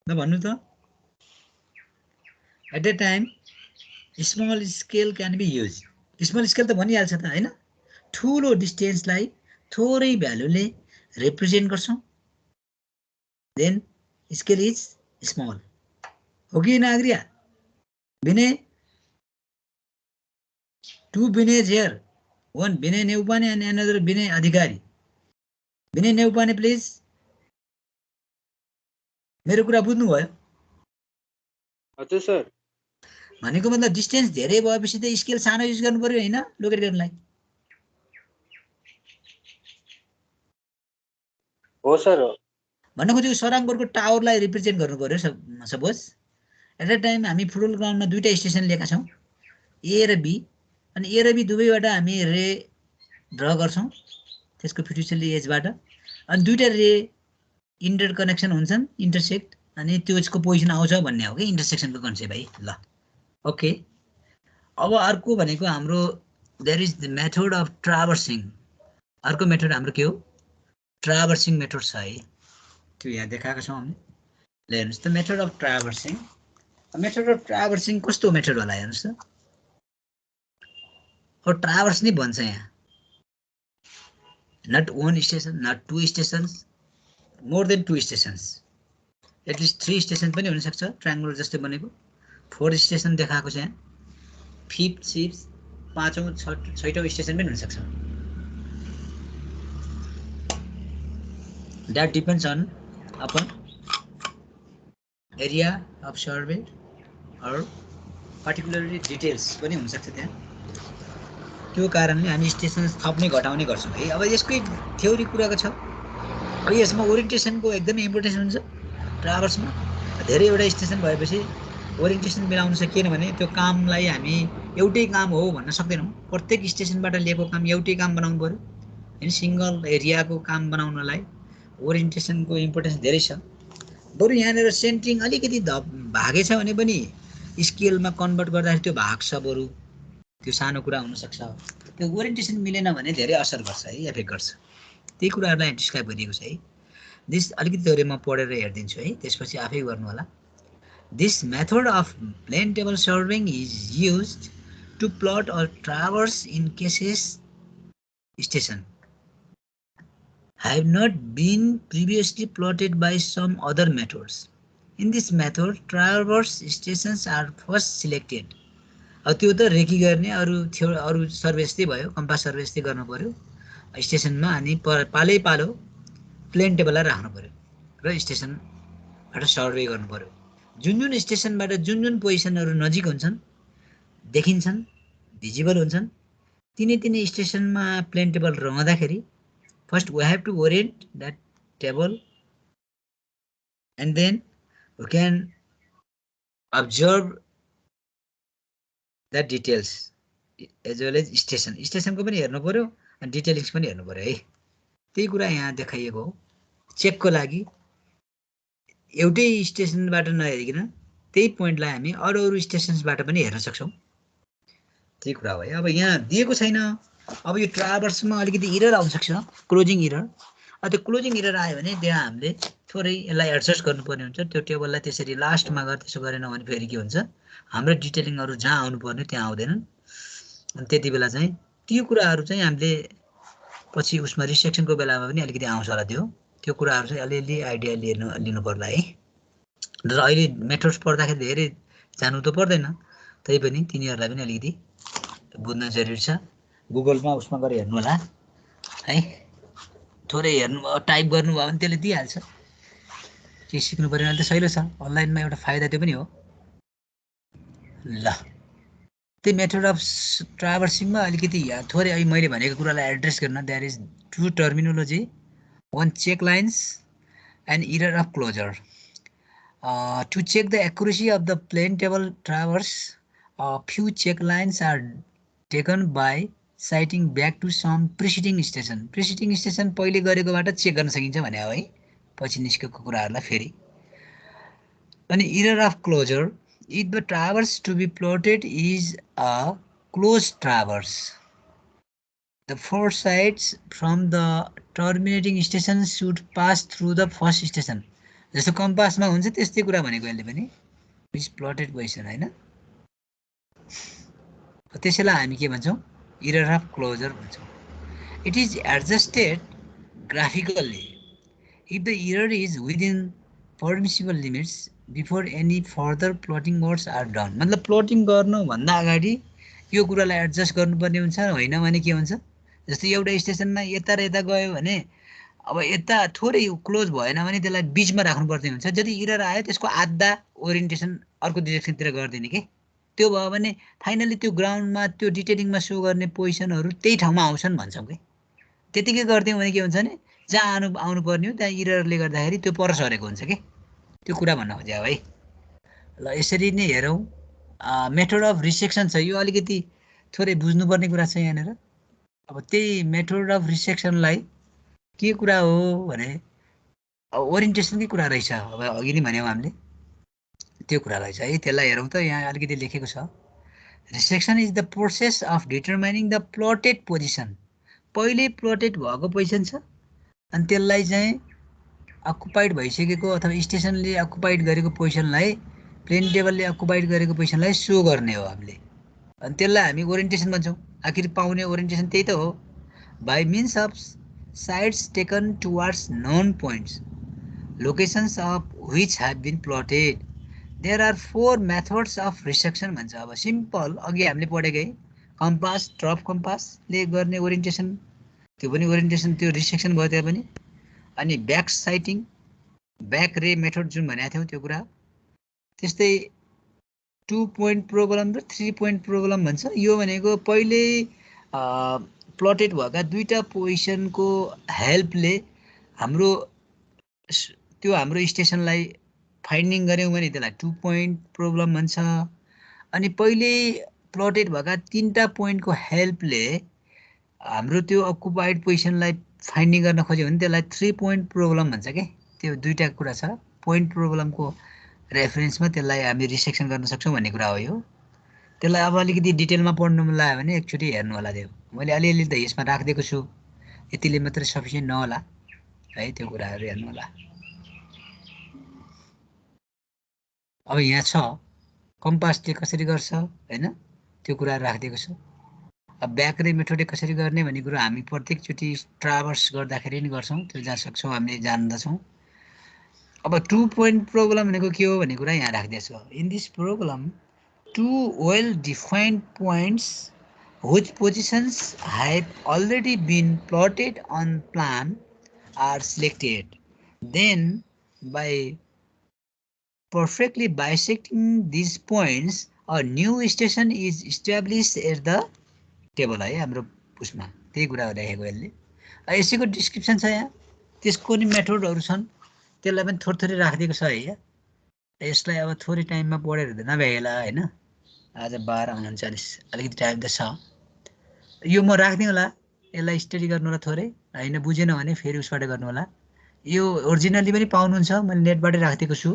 ल भन्नु त at a time small scale can be use small scale त भनिहाल्छ त हैन ठूलो डिस्टेन्सलाई थोरै भ्यालुले रिप्रेजेन्ट गर्छौं देन स्केल इज स्मल हो कि Nagaria Vinay two Vinay here one Vinay Neupane and another Vinay Adhikari Vinay Neupane please मेरो कुरा बुझ्नु भयो हजुर सर भनेको मतलब डिस्टेन्स धेरै भएपछि त स्केल सानो युज गर्नु पर्यो हैन लोकेट गर्नलाई हो सर भन्नु खोजेको सराङपुरको टावरलाई रिप्रेजेन्ट गर्नु पर्यो सपोज एट अ टाइम हामी फुटबल ग्राउन्डमा दुईटा स्टेसन लिएका छौं ए र बी अनि ए र बी दुवैबाट हामी रे ड्र गर्छौं त्यसको फिड्युसियली एजबाट अनि दुईटा रे इन्टर कनेक्सन हुन्छन् इन्टरसेक्ट अनि त्यसको पोजिसन आउँछ भन्ने हो के इन्टरसेक्सनको कन्सेप्ट है ल ओके अब अर्को भनेको हाम्रो there is the method of traversing अर्को मेथड हाम्रो के हो ट्राभर्सिङ मेथड छ है त्यो यहाँ देखाएको छौं हामीले ल हेर्नुस् त मेथड अफ ट्राभर्सिङ कस्तो मेथड होला हेर्नुस् त और ट्राभर्स नै भन्छ यहाँ not one station not two stations more than two stations at least 3 stations पनि हुन सक्छ ट्रायंगुलर जस्तै बनेको 4 स्टेसन देखाएको छ यहाँ 5th 6th 5औं 6औं स्टेसन पनि हुन सक्छ that depends on upon area of survey or particularly details पनि हुन सक्छ त्यहाँ त्यो कारणले हामी स्टेसन थप्ने घटाउने गर्छौं है अब यसकै थ्योरी कुराको छ अब यसमा ओरिएन्टेसनको एकदमै इम्पोर्टेन्स हुन्छ ट्राभर्समा धेरैवटा स्टेसन भएपछि ओरिएन्टेसन मिलाउन सकिएन भने त्यो कामलाई हामी एउटै काम हो भन्न सक्दैनौं प्रत्येक स्टेसनबाट लिएको काम एउटै काम बनाउनु पर्यो हैन सिंगल एरियाको काम बनाउनलाई ओरिएन्टेसनको इम्पोर्टेन्स धेरै छ बरु यहाँनेर सेन्टरिङ अलिकति भागे छ भने पनि स्केलमा कन्भर्ट गर्दाखेरि त्यो भाग छ बरु त्यो सानो कुरा हुन सक्छ त्यो ओरिएन्टेसन मिलेन भने धेरै असर गर्छ है इफेक्ट गर्छ त्यही कुराहरुलाई डिस्क्राइब गरिएको छ है दिस अलिकति थोरै म पढेर हेर्दिन्छु है त्यसपछि आफै गर्नु होला this method of plane table surveying is used to plot a traverse in cases station have not been previously plotted by some other methods. In this method, traverse stations are first selected. त्यो त recce गर्ने अरु survey जस्तै भयो compass survey जस्तै गर्नु पर्यो स्टेसनमा अनि पालै पालो प्लेन टेबललाई राख्नु पर्यो र स्टेसनबाट सर्वे गर्नु पर्यो जुन स्टेसनबाट जुन पोजिसनहरु नजिक हुन्छन् देखिन्छन् भिजिबल हुन्छन् तिनै स्टेसनमा प्लेन टेबल रहँदाखेरि first we have to orient that table and then we can observe the details as well as station को पनि हेर्नु पर्यो अनि डिटेलिङ्स पनि हेर्नु पर्यो है त्यही कुरा यहाँ देखाइएको हो चेकको लागि एउटै स्टेसनबाट नहेरिकिन त्यही पोइन्टलाई हामी अरु स्टेशन्सबाट पनि हेर्न सक्छौं त्यही कुरा हो है अब यहाँ दिएको छैन अब यो ट्राभर्समा अलिकति एरर आउन सक्छ क्लोजिङ एरर त्यो क्लोजिङ एरर आयो भने त्यहाँ हामीले थोरै यसलाई एडजस्ट गर्नुपर्ने हुन्छ त्यो टेबललाई त्यसरी लास्टमा गएर त्यसो गरेन भने फेरि के हुन्छ हाम्रो डिटेलिङहरु जहाँ आउनु पर्ने त्यहाँ आउँदैनन् अनि त्यति बेला चाहिँ त्यो कुराहरू चाहिँ हामीले पछि उसमा रिसेक्सनको बेलामा पनि अलिकति आउँछ होला त्यो कुराहरू चाहिँ अलिअलि आइडिया लिनु पर्ला है। र अहिले मेथड्स पढ्दाखेरि धेरै जानु त पर्दैन, तैपनि तिनीहरूलाई पनि अलिकति बुझ्न जरुरी छ। गुगलमा उसमा गएर हेर्नु होला है, थोरै हेर्नु टाइप गर्नुभयो भने त्यसले दिइहाल्छ। केही सिक्नु पऱ्यो भने त सहिलो छ, अनलाइनमा एउटा फाइदा त्यो पनि हो। ल त्यो मेथड अफ ट्राभर्सिङमा अलिकति थोरै अहिले मैले भनेको कुरालाई एड्रेस गर्न, there is two terminology, one check lines and error of closure. To check the accuracy of the plain table traverse, a few check lines are taken by citing back to some preceding station. Preceding station पहिले गरेकोबाट check गर्न सकिन्छ भने हो है, पछि निस्केको कुराहरूलाई फेरि। अनि error of closure, if the traverse to be plotted is a closed traverse, the four sides from the terminating station should pass through the first station. जस्तो कम्पासमा हुन्छ त्यस्तै कुरा भनेको यसले पनि, इज प्लटेड पोजिसन हैन। त्यसैलाई हामी के भन्छौँ, एरर अफ क्लोजर भन्छौँ। It is adjusted graphically if the error is within permissible limits before any further plotting works are done. मतलब प्लटिङ गर्नुभन्दा अगाडि यो कुरालाई एडजस्ट गर्नुपर्ने हुन्छ, होइन भने के हुन्छ, जस्तो एउटा स्टेसनमा यता र यता गयो भने अब यता थोरै क्लोज भएन भने त्यसलाई बिचमा राख्नुपर्ने हुन्छ। जति एरर आयो त्यसको आधा ओरिएन्टेसन अर्को डिरेक्सनतिर गरिदिने के, त्यो भयो भने फाइनली त्यो ग्राउन्डमा त्यो डिटेलिङमा सो गर्ने पोजिसनहरू त्यही ठाउँमा आउँछन् भन्छौँ कि। त्यतिकै गरिदियौँ भने के हुन्छ भने जहाँ आउनु पर्ने हो त्यहाँ एररले गर्दाखेरि त्यो पर सरेको हुन्छ कि, त्यो कुरा भन्न खोजेँ है। ल यसरी नै हेरौँ, मेथड अफ रिसेक्सन छ, यो अलिकति थोरै बुझ्नुपर्ने कुरा छ यहाँनिर। अब त्यही मेथड अफ रिसेक्सनलाई के कुरा हो भने ओरिएन्टेसनकै कुरा रहेछ। अब अघि नै भन्यौँ हामीले त्यो कुरा रहेछ है, त्यसलाई हेरौँ त। यहाँ अलिकति लेखेको छ, resection is the process of determining the plotted position. पहिले प्लटेड भएको पोजिसन छ अनि त्यसलाई चाहिँ अकुपाइड भइसकेको अथवा स्टेसनले अकुपाइड गरेको पोजिसनलाई, प्लेन टेबलले अकुपाइड गरेको पोजिसनलाई सो गर्ने हो हामीले, अनि त्यसलाई हामी ओरिएन्टेसन भन्छौँ। आखिर पाउने ओरिएन्टेसन त्यही त हो, by means of sides taken towards known points, locations of which have been plotted. There are four methods of resection भन्छ। अब सिम्पल अघि हामीले पढेकै कम्पास, ट्रफ कम्पासले गर्ने ओरिएन्टेसन, त्यो पनि ओरिएन्टेसन, त्यो रिसेक्सन भयो त्यहाँ पनि। अनि back sighting, back ray method जुन भनेको थियौँ त्यो कुरा। त्यस्तै 2 पोइन्ट प्रोब्लम र 3 पोइन्ट प्रोब्लम भन्छ। यो भनेको पहिले प्लटेड भएका दुईटा पोजिसनको हेल्पले हाम्रो स्टेसनलाई फाइन्डिङ गऱ्यौँ भने त्यसलाई 2 पोइन्ट प्रोब्लम भन्छ। अनि पहिले प्लटेड भएका तीनटा पोइन्टको हेल्पले हाम्रो त्यो अकुपाइड पोजिसनलाई फाइन्डिङ गर्न खोज्यो भने त्यसलाई 3 पोइन्ट प्रोब्लम भन्छ के। त्यो दुईटा कुरा छ, पोइन्ट प्रोब्लमको रेफरेन्समा त्यसलाई हामी रिसेक्सन गर्न सक्छौँ भन्ने कुरा हो यो। त्यसलाई अब अलिकति डिटेलमा पढ्नु मन लाग्यो भने एकचोटि हेर्नु होला। त्यो मैले अलिअलि त यसमा राखिदिएको छु, यतिले मात्रै सफिसियन्ट नहोला है, त्यो कुराहरू हेर्नु होला। अब यहाँ छ कम्पासले कसरी गर्छ हैन, त्यो कुराहरू राखिदिएको छु। अब ब्याक रे मेथडले कसरी गर्ने भन्ने कुरा हामी प्रत्येकचोटि ट्राभर्स गर्दाखेरि नि गर्छौँ, त्यो जहाँ सक्छौँ हामीले जान्दछौँ। अब 2 पोइन्ट प्रोब्लम भनेको के हो भन्ने कुरा यहाँ राखिदिएको छु। In this problem 2 well-defined points whose positions have already been plotted on plan are selected. Then, by perfectly bisecting these points, a new station is established at the table है। हाम्रो उसमा त्यही कुरा लेखेको यसले। यसैको डिस्क्रिप्सन छ यहाँ, त्यसको नि मेथडहरू छन्, त्यसलाई पनि थोरै राखिदिएको छ है। यसलाई अब थोरै टाइममा पढेर नभ्याएला होइन, आज 12:39 अलिकति टाइम त छ। यो म राख्दिउँ होला, यसलाई स्टडी गर्नु होला थोरै, होइन बुझेन भने फेरि उसबाट गर्नु होला। यो ओरिजिनली पनि पाउनुहुन्छ, मैले नेटबाटै राखिदिएको छु।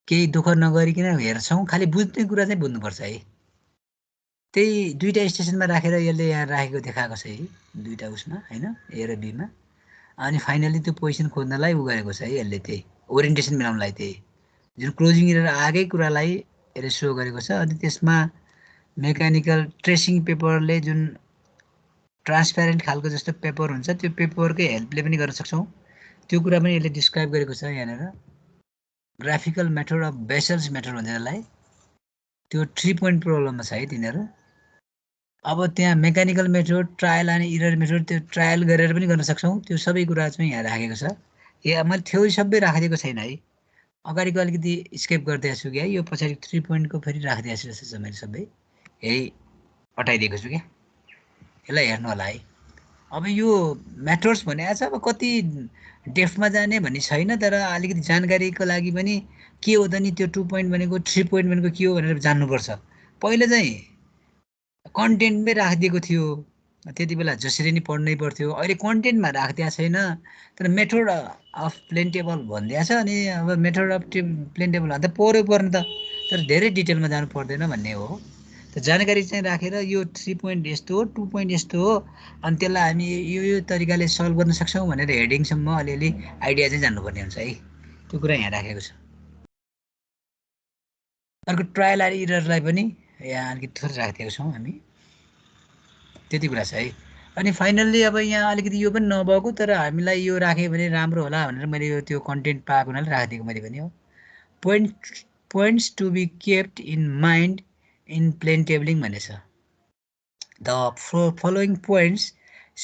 केही दुःख नगरिकन हेर्छौँ, खालि बुझ्ने कुरा चाहिँ बुझ्नुपर्छ है। त्यही दुईटा स्टेसनमा राखेर यसले यहाँ राखेको देखाएको छ है, दुईटा उसमा होइन, ए र बीमा। अनि फाइनली त्यो पोजिसन खोज्नलाई उ गरेको छ है यसले, त्यही ओरिएन्टेसन मिलाउनलाई, त्यही जुन क्लोजिङ एरर आएकै कुरालाई यसले सो गरेको छ। अनि त्यसमा मेकानिकल ट्रेसिङ पेपरले जुन ट्रान्सप्यारेन्ट खालको जस्तो पेपर हुन्छ त्यो पेपरकै हेल्पले पनि गर्न सक्छौँ त्यो कुरा पनि यसले डिस्क्राइब गरेको छ यहाँनिर graphical method of vessels method भन्छ यसलाई त्यो 3 पोइन्ट प्रब्लममा छ है तिनीहरू अब त्यहाँ मेकानिकल मेथड ट्रायल अनि इरर मेथड त्यो ट्रायल गरेर पनि गर्न सक्छौँ त्यो सबै कुरा चाहिँ यहाँ राखेको छ मैले थ्योरी सबै राखिदिएको छैन है अगाडिको अलिकति स्केप गरिदिएको छु क्या यो पछाडि 3 पोइन्टको फेरि राखिदिएको छु जस्तो छ मैले सबै यही हटाइदिएको छु क्या यसलाई हेर्नु होला है अब यो म्याटर्स भने छ अब कति डेफ्टमा जाने भन्ने छैन तर अलिकति जानकारीको लागि पनि के हो त नि त्यो 2 पोइन्ट भनेको 3 पोइन्ट भनेको के हो भनेर जान्नुपर्छ पहिला चाहिँ कन्टेन्टमै राखिदिएको थियो त्यति बेला जसरी नि पढ्नै पर्थ्यो अहिले कन्टेन्टमा राखिदिएको छैन तर मेथड अफ प्लेन टेबल भनिदिएको छ अनि अब मेथड अफ प्लेन टेबल भन्दा पर्ने त तर धेरै डिटेलमा जानु पर्दैन भन्ने हो त जानकारी चाहिँ राखेर यो 3 पोइन्ट यस्तो हो 2 पोइन्ट यस्तो हो अनि त्यसलाई हामी यो तरिकाले सल्भ गर्न सक्छौँ भनेर हेडिङसम्म अलिअलि आइडिया चाहिँ जान्नुपर्ने हुन्छ है त्यो कुरा यहाँ राखेको छ अर्को ट्रायल आर इररलाई पनि यहाँ अलिकति थोरै राखिदिएको छौँ हामी त्यति कुरा छ है अनि फाइनल्ली अब यहाँ अलिकति यो पनि नभएको तर हामीलाई यो राख्यो भने राम्रो होला भनेर मैले यो त्यो कन्टेन्ट पाएको हुनाले राखिदिएको मैले पनि हो points to be kept in mind in plane tabling भनेछ the following points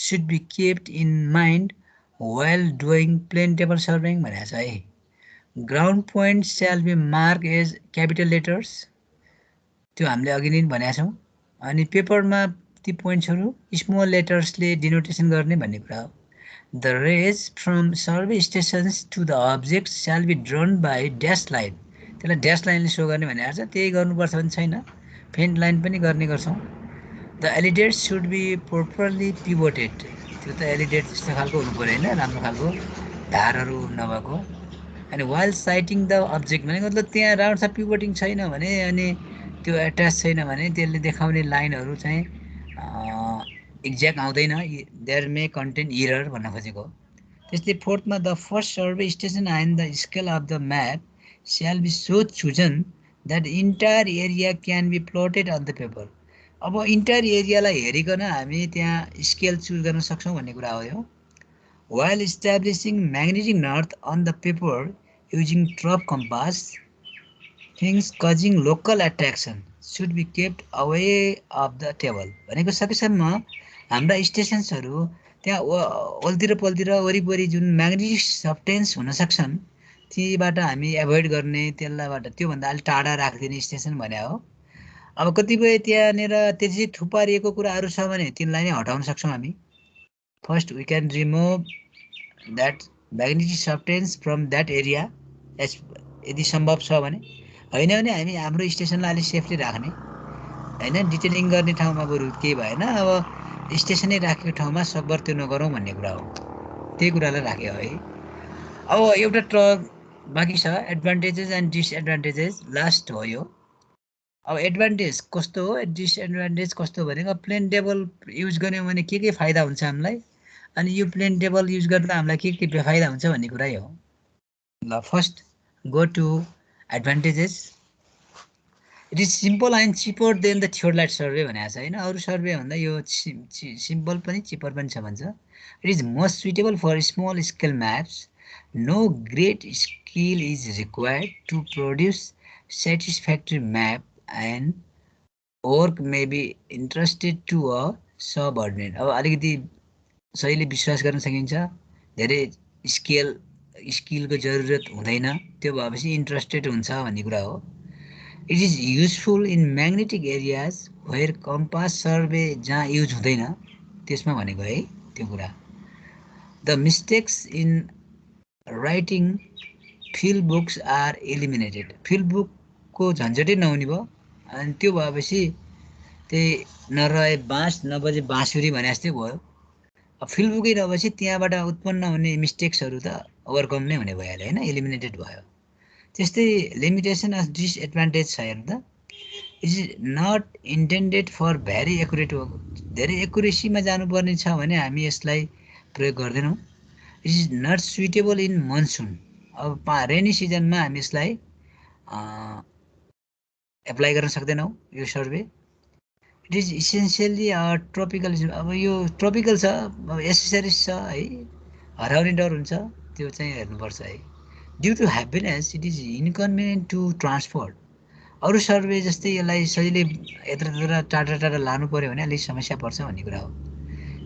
should be kept in mind while doing plain table solving भनेको छ है ground point shall be marked as capital letters त्यो हामीले अघि नै भनेका छौँ अनि पेपरमा ती पोइन्ट्सहरू स्मल लेटर्सले डिनोटेसन गर्ने भन्ने कुरा हो the rays from survey stations to the object shall be drawn by dash line त्यसलाई ड्यास लाइनले सो गर्ने भनेको छ त्यही गर्नुपर्छ भने छैन फेन्ट लाइन पनि गर्ने गर्छौँ द एलिडेट्स सुड बी प्रोपरली पिभोटेड त्यो त एलिडेट जस्तो खालको हुनु पऱ्यो होइन राम्रो खालको धारहरू नभएको अनि वाइल साइटिङ द अब्जेक्ट भनेको मतलब त्यहाँ राउन्ड छ पिभोटिङ छैन भने अनि त्यो एट्याच छैन भने त्यसले देखाउने लाइनहरू चाहिँ एक्ज्याक्ट आउँदैन देयर मे कन्टेन इरर भन्न खोजेको त्यस्तै फोर्थमा the first survey station and the scale of the map shall be so chosen that entire area can be plotted on the paper अब इन्टायर एरियालाई हेरिकन हामी त्यहाँ स्केल चुज गर्न सक्छौँ भन्ने कुरा हो यो while establishing magnetic north on the paper using drop compass things causing local attraction should be kept away of the table भनेको सकेसम्म हाम्रा स्टेसन्सहरू त्यहाँ ओल्तिर पल्तिर वरिपरि जुन म्याग्नेटिक सब्टेन्स हुन सक्छन् तीबाट हामी एभोइड गर्ने त्यसलाईबाट त्योभन्दा अलिक टाढा राखिदिने स्टेसन भने हो अब कतिपय त्यहाँनिर त्यसै थुपारिएको कुराहरू छ भने तिनलाई नै हटाउन सक्छौँ हामी first we can remove that magnetic substance from that area यदि सम्भव छ भने होइन भने हामी हाम्रो स्टेसनलाई अलिक सेफली राख्ने होइन डिटेलिङ गर्ने ठाउँमा बरु केही भएन अब स्टेसनै राखेको ठाउँमा सकभर त्यो नगरौँ भन्ने कुरा हो त्यही कुरालाई राख्यो है अब एउटा बाँकी छ एडभान्टेजेस एन्ड डिसएडभान्टेजेस लास्ट हो यो अब एडभान्टेज कस्तो हो डिसएडभान्टेज कस्तो भनेको प्लेन टेबल युज गऱ्यौँ भने के फाइदा हुन्छ हामीलाई अनि यो प्लेन टेबल युज गर्दा हामीलाई के बेफाइदा हुन्छ भन्ने कुरै हो ल first go to advantages it is simple and cheaper than the theodolite survey भनेको छ होइन अरू सर्वे भन्दा यो सिम्पल पनि चिपर पनि छ भन्छ it is most suitable for small scale maps no great skill is required to produce satisfactory map and work may be interested to a subordinate अब अलिकति सहीले विश्वास गर्न सकिन्छ धेरै स्किलको जरुरत हुँदैन त्यो भएपछि इन्ट्रेस्टेड हुन्छ भन्ने कुरा हो it is useful in magnetic areas where compass survey जहाँ युज हुँदैन त्यसमा भनेको है त्यो कुरा the mistakes in writing field books are eliminated field बुकको झन्झटै नहुने भयो अनि त्यो भएपछि त्यही नरहे बाँस नबजे बाँसुरी भने जस्तै भयो अब फिल्ड बुकै नभएपछि त्यहाँबाट उत्पन्न हुने मिस्टेक्सहरू त ओभरकम नै हुने भइहाल्यो होइन एलिमिनेटेड भयो त्यस्तै लिमिटेसन अफ डिसएडभान्टेज छ हेर्नु त it is not intended for very accurate work धेरै एकुरेसीमा जानुपर्ने छ भने हामी यसलाई प्रयोग गर्दैनौँ it is not suitable in monsoon अब रेनी सिजनमा हामी यसलाई एप्लाई गर्न सक्दैनौँ यो survey it is essentially tropical. अब यो ट्रपिकल छ, अब एसेसरिज छ है, हराउने डर हुन्छ, त्यो चाहिँ हेर्नुपर्छ है। Due to happiness it is inconvenient to transport. अरू सर्वे जस्तै यसलाई सजिलै यत्र टाढा टाढा लानु पऱ्यो भने अलिक समस्या पर्छ भन्ने कुरा हो।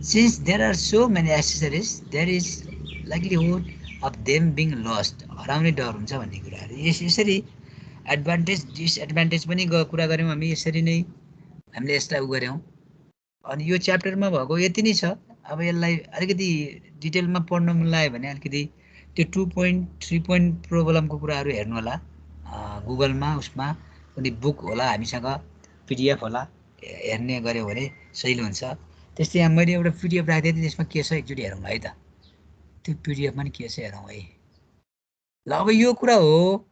Since there are so many accessories there is likelihood of them being lost, हराउने डर हुन्छ भन्ने कुराहरू। यसरी एडभान्टेज डिसएडभान्टेज पनि कुरा गऱ्यौँ हामी, यसरी नै हामीले यसलाई गऱ्यौँ। अनि यो च्याप्टरमा भएको यति नै छ। अब यसलाई अलिकति डिटेलमा पढ्न मन लाग्यो भने अलिकति त्यो 2.3 प्रोब्लमको कुराहरू हेर्नु होला गुगलमा, उसमा कुनै बुक होला हामीसँग, पिडिएफ होला, हेर्ने गऱ्यो भने सजिलो हुन्छ। त्यस्तै यहाँ मैले एउटा पिडिएफ राखिदिएँ थिएँ, त्यसमा के छ एकचोटि हेरौँ है त। त्यो पिडिएफमा नि के छ हेरौँ है। ल अब यो कुरा हो,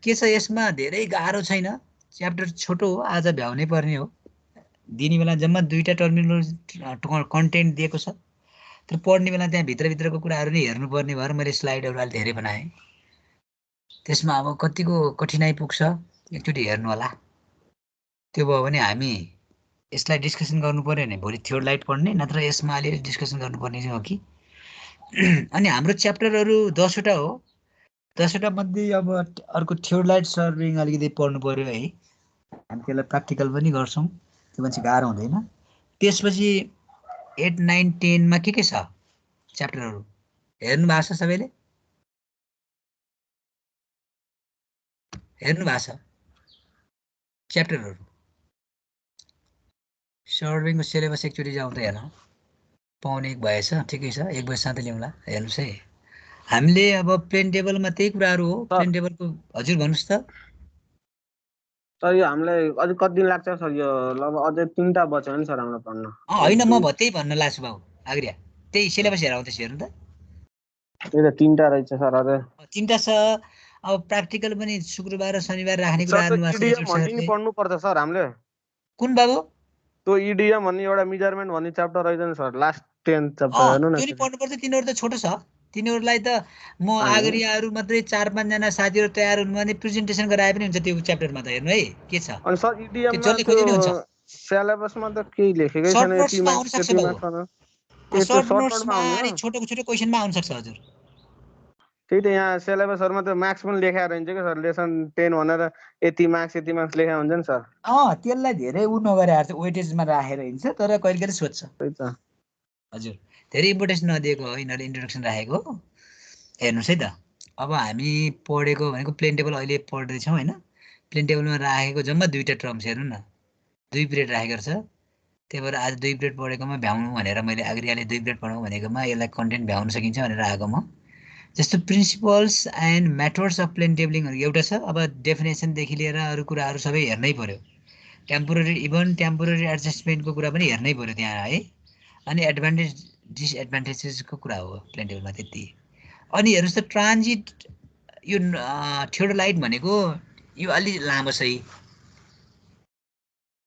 के छ यसमा धेरै गाह्रो छैन, च्याप्टर छोटो हो, आज भ्याउनै पर्ने हो। दिने बेला जम्मा 2टा टर्मिनल कन्टेन्ट दिएको छ, तर पढ्ने बेला त्यहाँ भित्रभित्रको कुराहरू नै हेर्नुपर्ने भएर मैले स्लाइडहरू अलि धेरै बनाएँ। त्यसमा अब कतिको कठिनाइ पुग्छ एकचोटि हेर्नु होला। त्यो भयो भने हामी यसलाई डिस्कसन गर्नु पर्यो भने भोलि थियोलाइट पढ्ने, नत्र यसमा अलिअलि डिस्कसन गर्नुपर्ने चाहिँ हो कि। अनि हाम्रो च्याप्टरहरू 10वटा हो, 10वटा मध्ये अब अर्को थियोलाइट सर्भिङ अलिकति पढ्नु पर्यो है। हामी त्यसलाई प्र्याक्टिकल पनि गर्छौँ, त्यो मान्छे गाह्रो हुँदैन। त्यसपछि 8, 9, 10मा के छ च्याप्टरहरू हेर्नु भएको छ सबैले? हेर्नु भएको छ च्याप्टरहरू? सर्भिङको सिलेबस एकचोटि जाउँ त हेरौँ। पाउने भएछ, ठिकै छ, 1 बजीसम्म त ल्याउँला। हेर्नुहोस् है, हामीले अब प्लेन टेबलमा त्यही कुराहरू हो। प्लेन टेबलको हजुर भन्नुहोस् त सर। यो हामीलाई अझै कति दिन लाग्छ सर? यो लगभग अझै 3टा बच्यो नि सर हाम्रो पढ्न। होइन, म त्यही भन्न लाग्छु बाबु आग्रिया, त्यही सिलेबस हेरौँ त्यसो हेर्नु त। त्यही त 3टा रहेछ सर अझै। 3टा छ। अब प्र्याक्टिकल पनि शुक्रबार र शनिबार राख्ने कुरा इडिएम भन्ने नि पढ्नु पर्छ सर हामीले। कुन बाबु? त्यो इडिएम भन्ने एउटा मेजरमेन्ट भन्ने च्याप्टर रहेछ नि सर, लास्ट 10 च्याप्टर हेर्नु न। त्यो नि पढ्नु पर्छ। तिनीहरू त छोटो छ, तिनीहरूलाई त म आग्रियाहरू मात्रै 4-5 जना साथीहरू तयार हुनु भने प्रेजेन्टेसन गराए पनि हुन्छ त्यो च्याप्टरमा त। हेर्नु है के छ। अनि सर इडिएममा त्यो सिलेबसमा त केही लेखेकै छैन। यति मार्क्स त्यति मार्क्स छ। त्यो सर्ट नोटमा अनि छोटो क्वेशनमा आउन सक्छ हजुर। त्यही त यहाँ सिलेबसहरुमा त मार्क्स पनि लेखाएर हुन्छ के सर, लेसन 10 भनेर यति मार्क्स लेखा हुन्छ नि सर। त्यसलाई धेरै उ नगरेर चाहिँ वेटेजमा राखेर हिँड्छ, तर कहिले सोध्छ। त्यही त हजुर, धेरै इम्पोर्टेन्स नदिएको हो यिनीहरूले, इन्ट्रोडक्सन राखेको। हेर्नुहोस् है त, अब हामी पढेको भनेको प्लेन टेबल अहिले पढ्दैछौँ होइन। प्लेन टेबलमा राखेको जम्मा 2टा टर्म्स हेर्नु न, 2 पिरियड राखेको छ। त्यही भएर आज 2 पिरियड पढेकोमा भ्याउनु भनेर मैले आग्रियाले 2 पिरियड पढाउँ भनेकोमा यसलाई कन्टेन्ट भ्याउन सकिन्छ भनेर आएको म। जस्तो principles and methods of plane टेबलिङहरू एउटा छ। अब डेफिनेसनदेखि लिएर अरू कुराहरू सबै हेर्नै पर्यो। टेम्पोररी एडजस्टमेन्टको कुरा पनि हेर्नै पर्यो त्यहाँ है। अनि एडभान्टेज डिसएडभान्टेजेसको कुरा हो प्लेन टेबलमा त्यति। अनि हेर्नुहोस् त, ट्रान्जिट यो थियोडोलाइट भनेको यो अलि लामो छ,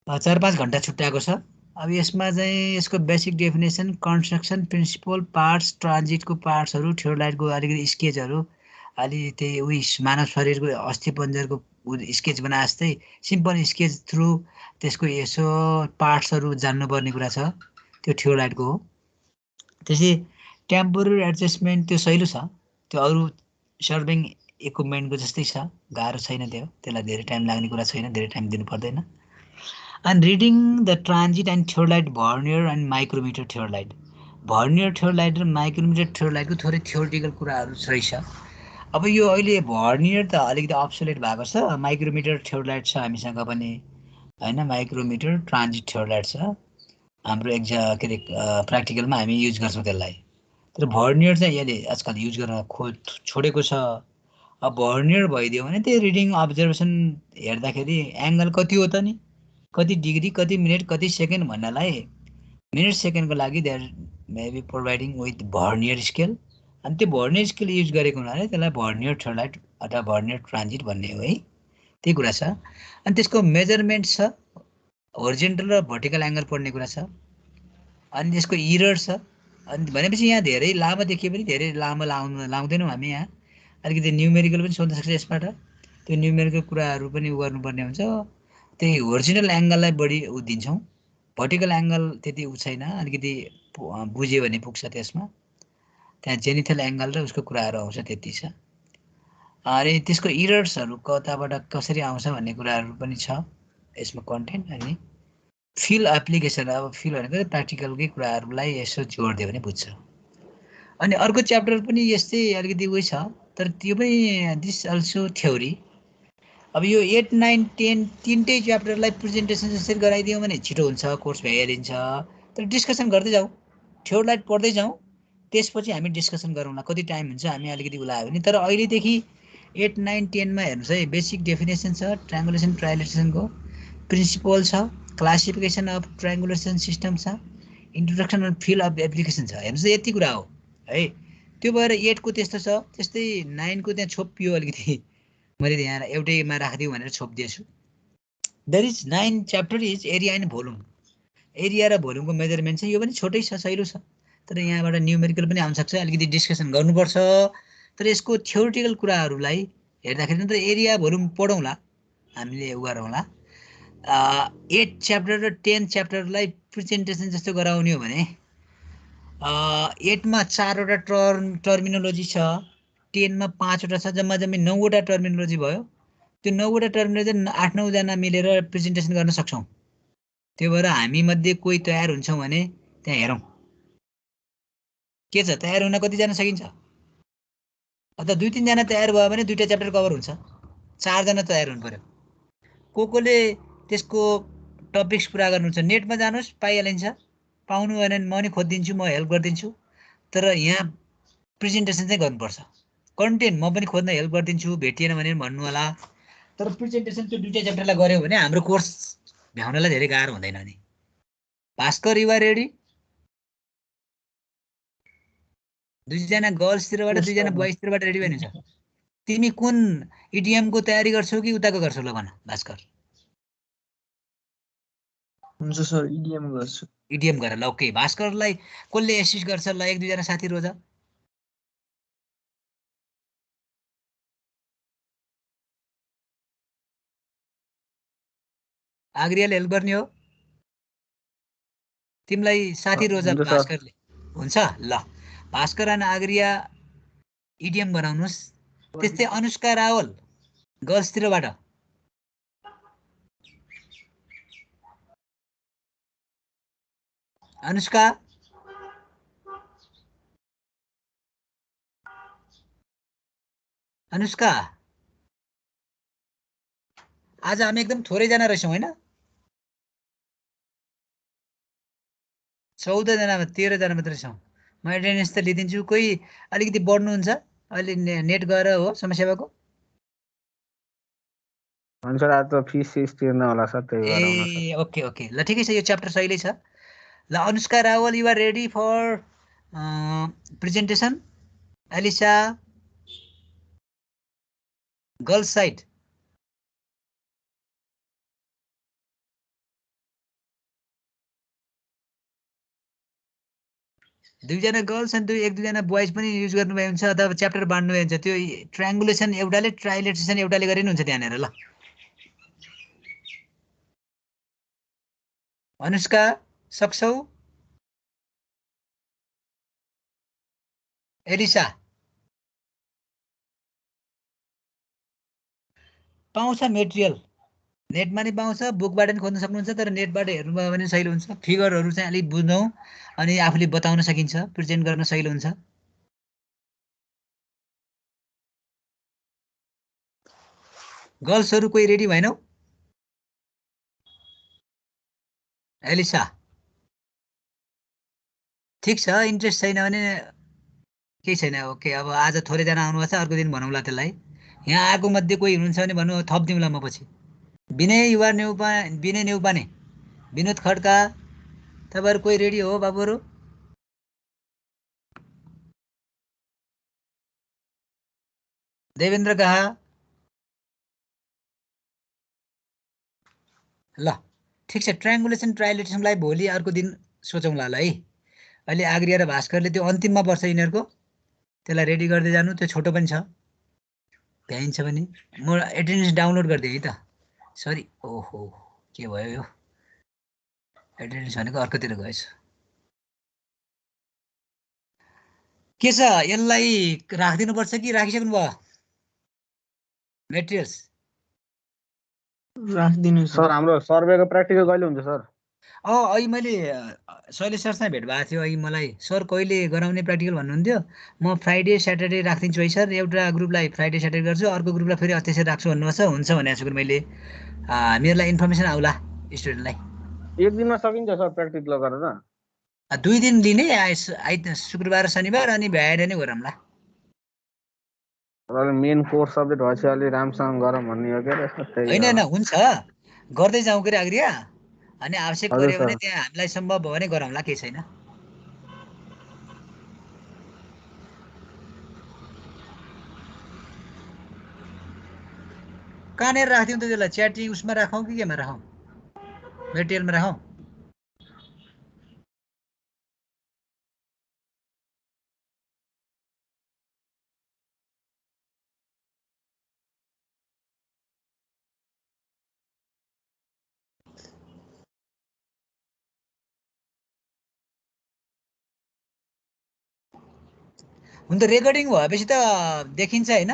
4-5 घन्टा छुट्याएको छ। अब यसमा चाहिँ यसको basic definition, construction, principle, parts, ट्रान्जिटको पार्ट्सहरू, थियोडोलाइटको अलिकति स्केचहरू, अलि त्यही उयो मानव शरीरको अस्थिपञ्जरको स्केच बनाए जस्तै सिम्पल स्केच थ्रु त्यसको यसो पार्ट्सहरू जान्नुपर्ने कुरा छ, त्यो थियोडोलाइटको हो। त्यसै टेम्पोररी एडजस्टमेन्ट त्यो सहिलो छ, त्यो अरू सर्भिङ इक्विपमेन्टको जस्तै छ, गाह्रो छैन त्यो, त्यसलाई धेरै टाइम लाग्ने कुरा छैन, धेरै टाइम दिनु पर्दैन। And reading the transit and theodolite Vernier and micrometer theodolite. Vernier theodolite र माइक्रोमिटर theodolite को थोरै theoretical कुराहरू रहेछ। अब यो अहिले भर्नियर त अलिकति अब्सोलेट भएको छ, माइक्रोमिटर theodolite छ हामीसँग पनि हैन। माइक्रोमिटर ट्रान्जिट theodolite छ हाम्रो के अरे प्र्याक्टिकलमा हामी युज गर्छौँ त्यसलाई। तर भर्नियर चाहिँ यसले आजकल युज गर्न छोडेको छ। अब भर्नियर भइदियो भने त्यो रिडिङ अब्जर्भेसन हेर्दाखेरि एङ्गल कति हो त नि, कति डिग्री, कति मिनट, कति सेकेन्ड भन्नलाई मिनट सेकेन्डको लागि they are maybe providing with vernier scale. अनि त्यो भर्नियर स्केल युज गरेको हुनाले त्यसलाई भर्नियर थियोडोलाइट अथवा भर्नियर ट्रान्जिट भन्ने हो है, त्यही कुरा छ। अनि त्यसको मेजरमेन्ट छ, होरिजेन्टल र भर्टिकल एङ्गल पढ्ने कुरा छ। अनि त्यसको इरर छ। अनि भनेपछि यहाँ धेरै लामो देखिए पनि धेरै लामो लाउँदैनौँ हामी। यहाँ अलिकति न्युमेरिकल पनि सोध्न सक्छ यसबाट, त्यो न्युमेरिकल कुराहरू पनि गर्नुपर्ने हुन्छ। त्यही ओरिजिनल एङ्गललाई बढी दिन्छौँ भर्टिकल एङ्गल त्यति उ छैन, अलिकति बुझ्यो भने पुग्छ त्यसमा। त्यहाँ जेनिथल एङ्गल र उसको कुराहरू आउँछ, त्यति छ। अनि त्यसको इरर्सहरू कताबाट कसरी आउँछ भन्ने कुराहरू पनि छ यसमा कन्टेन्ट। अनि फिल एप्लिकेसन, अब फिल भनेको प्र्याक्टिकलकै कुराहरूलाई यसो जोडिदियो भने बुझ्छ। अनि अर्को च्याप्टर पनि यस्तै अलिकति उयो छ, तर त्यो पनि दिस अल्सो थ्योरी। अब यो 8, 9, 10 तिनटै च्याप्टरलाई प्रेजेन्टेसन जसरी गराइदियो भने छिटो हुन्छ, कोर्स भइहालिन्छ। तर डिस्कसन गर्दै जाउँ, थ्योरीलाई पढ्दै जाउँ, त्यसपछि हामी डिस्कसन गरौँला। कति टाइम हुन्छ हामी अलिकति उलायो भने। तर अहिलेदेखि 8, 9, 10 मा हेर्नुहोस् है, बेसिक डेफिनेसन छ, ट्रायङ्गुलेसन ट्रायलेटरेसनको प्रिन्सिपल छ, क्लासिफिकेसन अफ ट्रायङ्गुलेसन सिस्टम छ, introduction of field of application छ। हेर्नुहोस् यति कुरा हो है। त्यो भएर 8 को त्यस्तो छ, त्यस्तै 9 को त्यहाँ छोपियो अलिकति, मैले यहाँ एउटैमा राखिदिउँ भनेर छोपिदिएछु। There is 9 chapter is area and volume. Area र भोल्युमको मेजरमेन्ट छ, यो पनि छोटै छ, सहिलो छ। तर यहाँबाट न्युमेरिकल पनि आउन सक्छ, अलिकति डिस्कसन गर्नुपर्छ। तर यसको थ्योरिटिकल कुराहरूलाई हेर्दाखेरि त एरिया भोल्युम पढौँला, हामीले उ गरौँला। 8 च्याप्टर र 10 च्याप्टरलाई प्रेजेन्टेसन जस्तो गराउने हो भने 8 मा 4 वटा टर्मिनोलोजी छ, 10 मा 5 वटा छ, जम्मा जम्मी 9 वटा टर्मिनोलोजी भयो। त्यो 9 वटा टर्मिनोलोजी 8-9 जना मिलेर प्रेजेन्टेसन गर्न सक्छौँ। त्यो भएर हामी मध्ये कोही तयार हुन्छौँ भने त्यहाँ हेरौँ के छ, तयार हुन कतिजना सकिन्छ। अथवा 2-3 जना तयार भयो भने 2टा च्याप्टर कभर हुन्छ। 4 जना तयार हुनु पर्यो। कोले त्यसको टपिक्स पुरा गर्नुहुन्छ, नेटमा जानुहोस्, पाइहालिन्छ। पाउनु भएन भने म पनि खोजिदिन्छु, म हेल्प गरिदिन्छु। तर यहाँ प्रेजेन्टेसन चाहिँ गर्नुपर्छ। कन्टेन्ट म पनि खोज्न हेल्प गरिदिन्छु, भेटिएन भने भन्नु होला। तर प्रेजेन्टेसन त्यो 2टा च्याप्टरलाई गऱ्यो भने हाम्रो कोर्स भ्याउनलाई धेरै गाह्रो हुँदैन नि। Bhaskar, you are ready? 2 जना गर्ल्सतिरबाट 2 जना बोइजतिरबाट रेडी भइनुहुन्छ। तिमी कुन इडिएम को तयारी गर्छौ कि उताको गर्छौ ल भन भास्कर। हुन्छ सर, इडिएम गर्छु। इडिएम गर ल। ओके, भास्करलाई कसले एसिस्ट गर्छ ल? 1-2 जना साथी रोज। आग्रियाले हेल्प गर्ने हो तिमीलाई, साथी रोज भास्करले। हुन्छ ल, भास्कर अनि आग्रिया इडिएम बनाउनुस्। त्यस्तै अनुष्का रावल गर्ल्सतिरबाट। अनुष्का, अनुष्का, आज हामी एकदम थोरै जना रहेछौँ होइन? 14 जनामा 13 जना मात्रै छौँ। म एटेन्डेन्स त लिदिन्छु। कोही अलिकति बढ्नुहुन्छ अहिले, नेट गएर हो समस्या भएको? हुन्छ, आज त फिस तिर्न होला सर, त्यही भएर आउन सक्छ। ए ओके ओके ल, ठिकै छ, यो च्याप्टर सहिलै छ। ल Anushka Rawal, you are ready for presentation? Elisa, girls side. दुईजना गर्ल्स अनि 1-2 जना बोइज पनि युज गर्नुभए हुन्छ, अथवा च्याप्टर बाँड्नुभए हुन्छ। त्यो ट्रायङ्गुलेसन एउटाले, ट्राइलेट्रेसन एउटाले गरे नि हुन्छ त्यहाँनिर। ल अनुष्का, सक्छौ? एलिसा पाउँछ मेटेरियल, नेटमा नि पाउँछ, बुकबाट नि खोज्न सक्नुहुन्छ। तर नेटबाट हेर्नुभयो भने सहिलो हुन्छ। फिगरहरू चाहिँ अलिक बुझ्नु अनि आफूले बताउन सकिन्छ, प्रेजेन्ट गर्न सहिलो हुन्छ। गर्ल्सहरू कोही रेडी भएनौ? एलिसा ठिक छ, इन्ट्रेस्ट छैन भने केही छैन। ओके, अब आज थोरै जना आउनुभएको छ, अर्को दिन भनौँला त्यसलाई। यहाँ आएको मध्ये कोही हुनुहुन्छ भने भन्नु, थपिदिउँला म पछि। विनय, युवा नेउपा, विनय नेउपाने, विनोद खड्का, तपाईँहरू कोही रेडी हो बाबुहरू? देवेन्द्र गाहा, ल ठिक छ। ट्रायङ्गुलेसन ट्राइलेट्रेसनलाई भोलि अर्को दिन सोचौँला ल है। अहिले आग्रिया र भास्करले त्यो अन्तिममा पर्छ यिनीहरूको, त्यसलाई रेडी गर्दै जानु। त्यो छोटो पनि छ, भ्याइन्छ भने। म एटेन्डेन्स डाउनलोड गरिदिएँ है त, सरी। ओहो के भयो यो? एटेन्डेन्स भनेको अर्कोतिर गएछ। के छ यसलाई राखिदिनुपर्छ कि राखिसक्नु भयो मेटेरियल्स? राखिदिनु सर सर। हाम्रो सर्वेको प्र्याक्टिकल कहिले हुन्छ सर? अहिले मैले शैलेश सरसँग भेट भएको थियो। अहिले मलाई सर कहिले गराउने प्र्याक्टिकल भन्नुहुन्थ्यो। म फ्राइडे स्याटरडे राखिदिन्छु है सर। एउटा ग्रुपलाई फ्राइडे स्याटरडे गर्छु, अर्को ग्रुपलाई फेरि त्यसरी राख्छु भन्नुभएको छ। हुन्छ भनेको छु मैले। मेरोलाई इन्फर्मेसन आउला स्टुडेन्टलाई। एक दिनमा सकिन्छ सर प्र्याक्टिकल गरेर? 2 दिन लिने शुक्रबार शनिबार अनि भ्याएर नै गरौँला। मेन कोर्स सब्जेक्ट भएपछि अलि राम्रोसँग गरौँ भन्ने हो क्या। होइन हुन्छ गर्दै जाउँ के आग्रिया। अनि आवश्यक हजुर पर्यो भने सर। त्यहाँ हामीलाई सम्भव भयो भने गरौँला, केही छैन। कहाँनिर राखिदिउँ त त्यसलाई? च्याटिङ उसमा राखौँ कि केमा राखौँ? मेटेरियलमा राखौँ? हुन त रेकर्डिङ भएपछि त देखिन्छ होइन?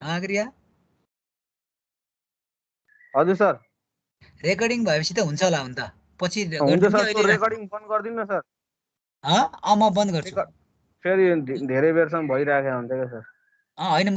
आग्रिया हजुर सर। रेकर्डिङ भएपछि त हुन्छ होला। हुन त पछि हुन्छ गरिदिउँ कि सर, त्यो अहिले? रेकर्डिङ बन्द गरिदिनु न सर। म बन्द गर्छु। फेरि धेरै बेरसम्म भइरहेको हुन्छ क्या सर। होइन